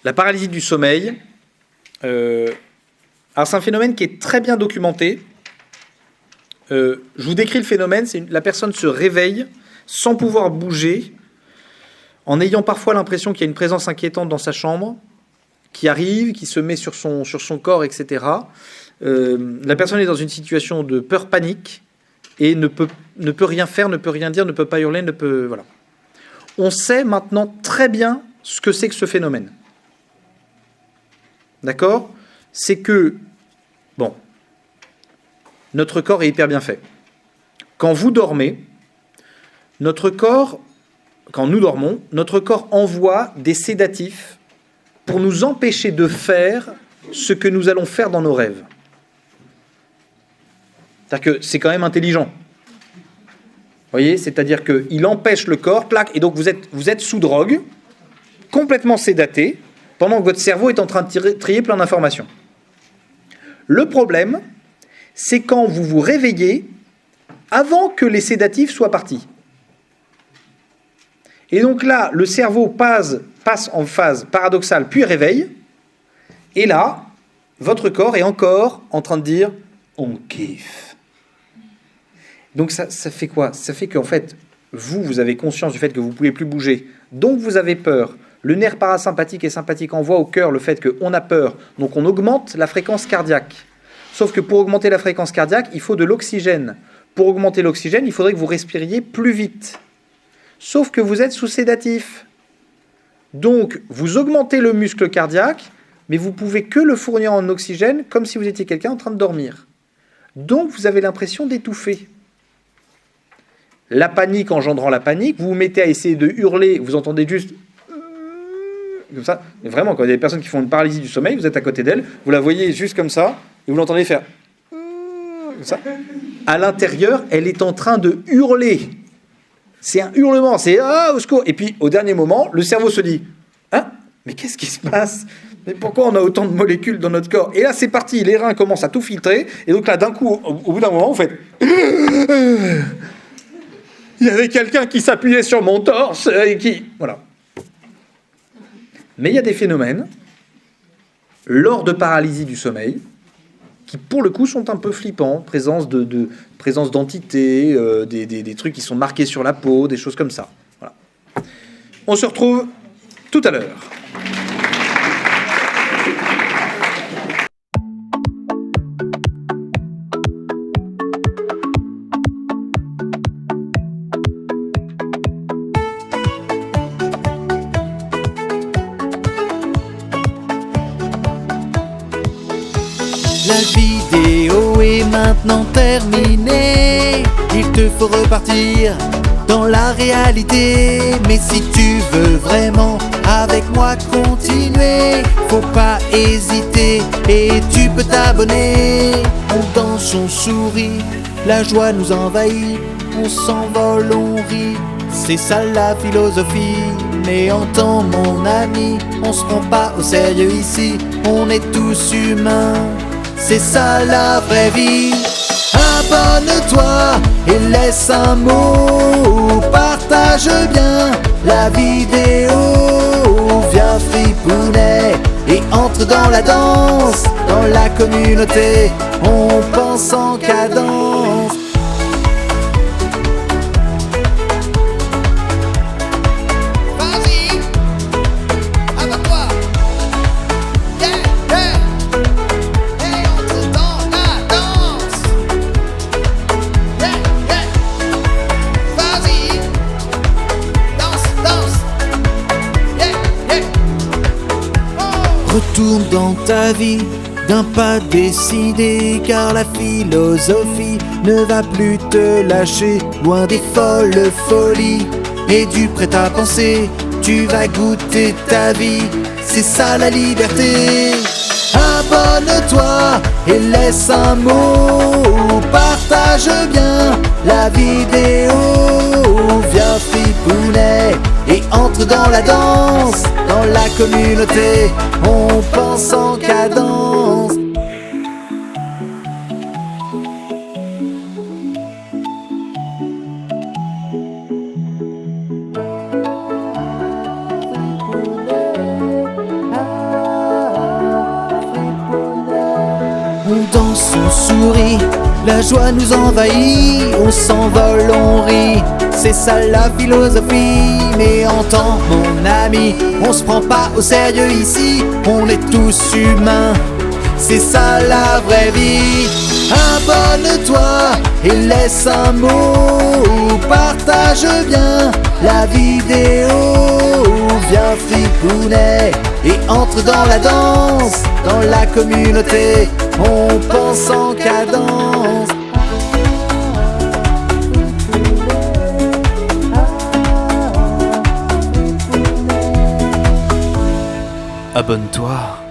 La paralysie du sommeil. Alors c'est un phénomène qui est très bien documenté. Je vous décris le phénomène, la personne se réveille sans pouvoir bouger, en ayant parfois l'impression qu'il y a une présence inquiétante dans sa chambre, qui arrive, qui se met sur son corps, etc. La personne est dans une situation de peur-panique et ne peut rien faire, ne peut rien dire, ne peut pas hurler, voilà. On sait maintenant très bien ce que c'est que ce phénomène. D'accord ? C'est que, notre corps est hyper bien fait. Quand vous dormez, quand nous dormons, notre corps envoie des sédatifs pour nous empêcher de faire ce que nous allons faire dans nos rêves. C'est-à-dire que c'est quand même intelligent. Vous voyez ? C'est-à-dire qu'il empêche le corps, et donc vous êtes sous drogue, complètement sédaté, pendant que votre cerveau est en train de trier plein d'informations. Le problème, c'est quand vous vous réveillez avant que les sédatifs soient partis. Et donc là, le cerveau passe passe en phase paradoxale puis réveil, et là, votre corps est encore en train de dire « on kiffe ». Donc ça fait quoi? Ça fait qu'en fait, vous avez conscience du fait que vous ne pouvez plus bouger, donc vous avez peur. Le nerf parasympathique et sympathique envoie au cœur le fait qu'on a peur, donc on augmente la fréquence cardiaque. Sauf que pour augmenter la fréquence cardiaque, il faut de l'oxygène. Pour augmenter l'oxygène, il faudrait que vous respiriez plus vite. Sauf que vous êtes sous sédatif. Donc, vous augmentez le muscle cardiaque, mais vous pouvez que le fournir en oxygène comme si vous étiez quelqu'un en train de dormir. Donc, vous avez l'impression d'étouffer. La panique engendrant la panique, vous vous mettez à essayer de hurler, vous entendez juste... comme ça. Mais vraiment, quand il y a des personnes qui font une paralysie du sommeil, vous êtes à côté d'elles, vous la voyez juste comme ça, et vous l'entendez faire... comme ça. À l'intérieur, elle est en train de hurler. C'est un hurlement, c'est « ah, au secours !» Et puis, au dernier moment, le cerveau se dit « hein, mais qu'est-ce qui se passe ? Mais pourquoi on a autant de molécules dans notre corps ?» Et là, c'est parti, les reins commencent à tout filtrer, et donc là, d'un coup, au bout d'un moment, vous faites « il y avait quelqu'un qui s'appuyait sur mon torse, et qui... » Voilà. Mais il y a des phénomènes, lors de paralysie du sommeil, qui pour le coup sont un peu flippants, présence d'entités, des trucs qui sont marqués sur la peau, des choses comme ça. Voilà. On se retrouve tout à l'heure. La vidéo est maintenant terminée. Il te faut repartir dans la réalité. Mais si tu veux vraiment avec moi continuer, faut pas hésiter et tu peux t'abonner. On danse, on sourit, la joie nous envahit. On s'envole, on rit, c'est ça la philosophie. Mais entends mon ami, on se prend pas au sérieux ici. On est tous humains, c'est ça la vraie vie. Abonne-toi et laisse un mot. Partage bien la vidéo. Viens fripounet et entre dans la danse. Dans la communauté, on pense en cadence. Retourne dans ta vie d'un pas décidé, car la philosophie ne va plus te lâcher, loin des folles folies et du prêt-à-penser. Tu vas goûter ta vie, c'est ça la liberté. Abonne-toi et laisse un mot. Partage bien la vidéo. Viens fripounet et entre dans la danse. Dans la communauté, on pense en cadence. On danse, on sourit, la joie nous envahit. On s'envole, on rit, c'est ça la philosophie. Mais entends mon ami, on se prend pas au sérieux ici. On est tous humains, c'est ça la vraie vie. Abonne-toi et laisse un mot. Partage bien la vidéo. Viens fripounet et entre dans la danse. Dans la communauté, on pense en cadence. Abonne-toi.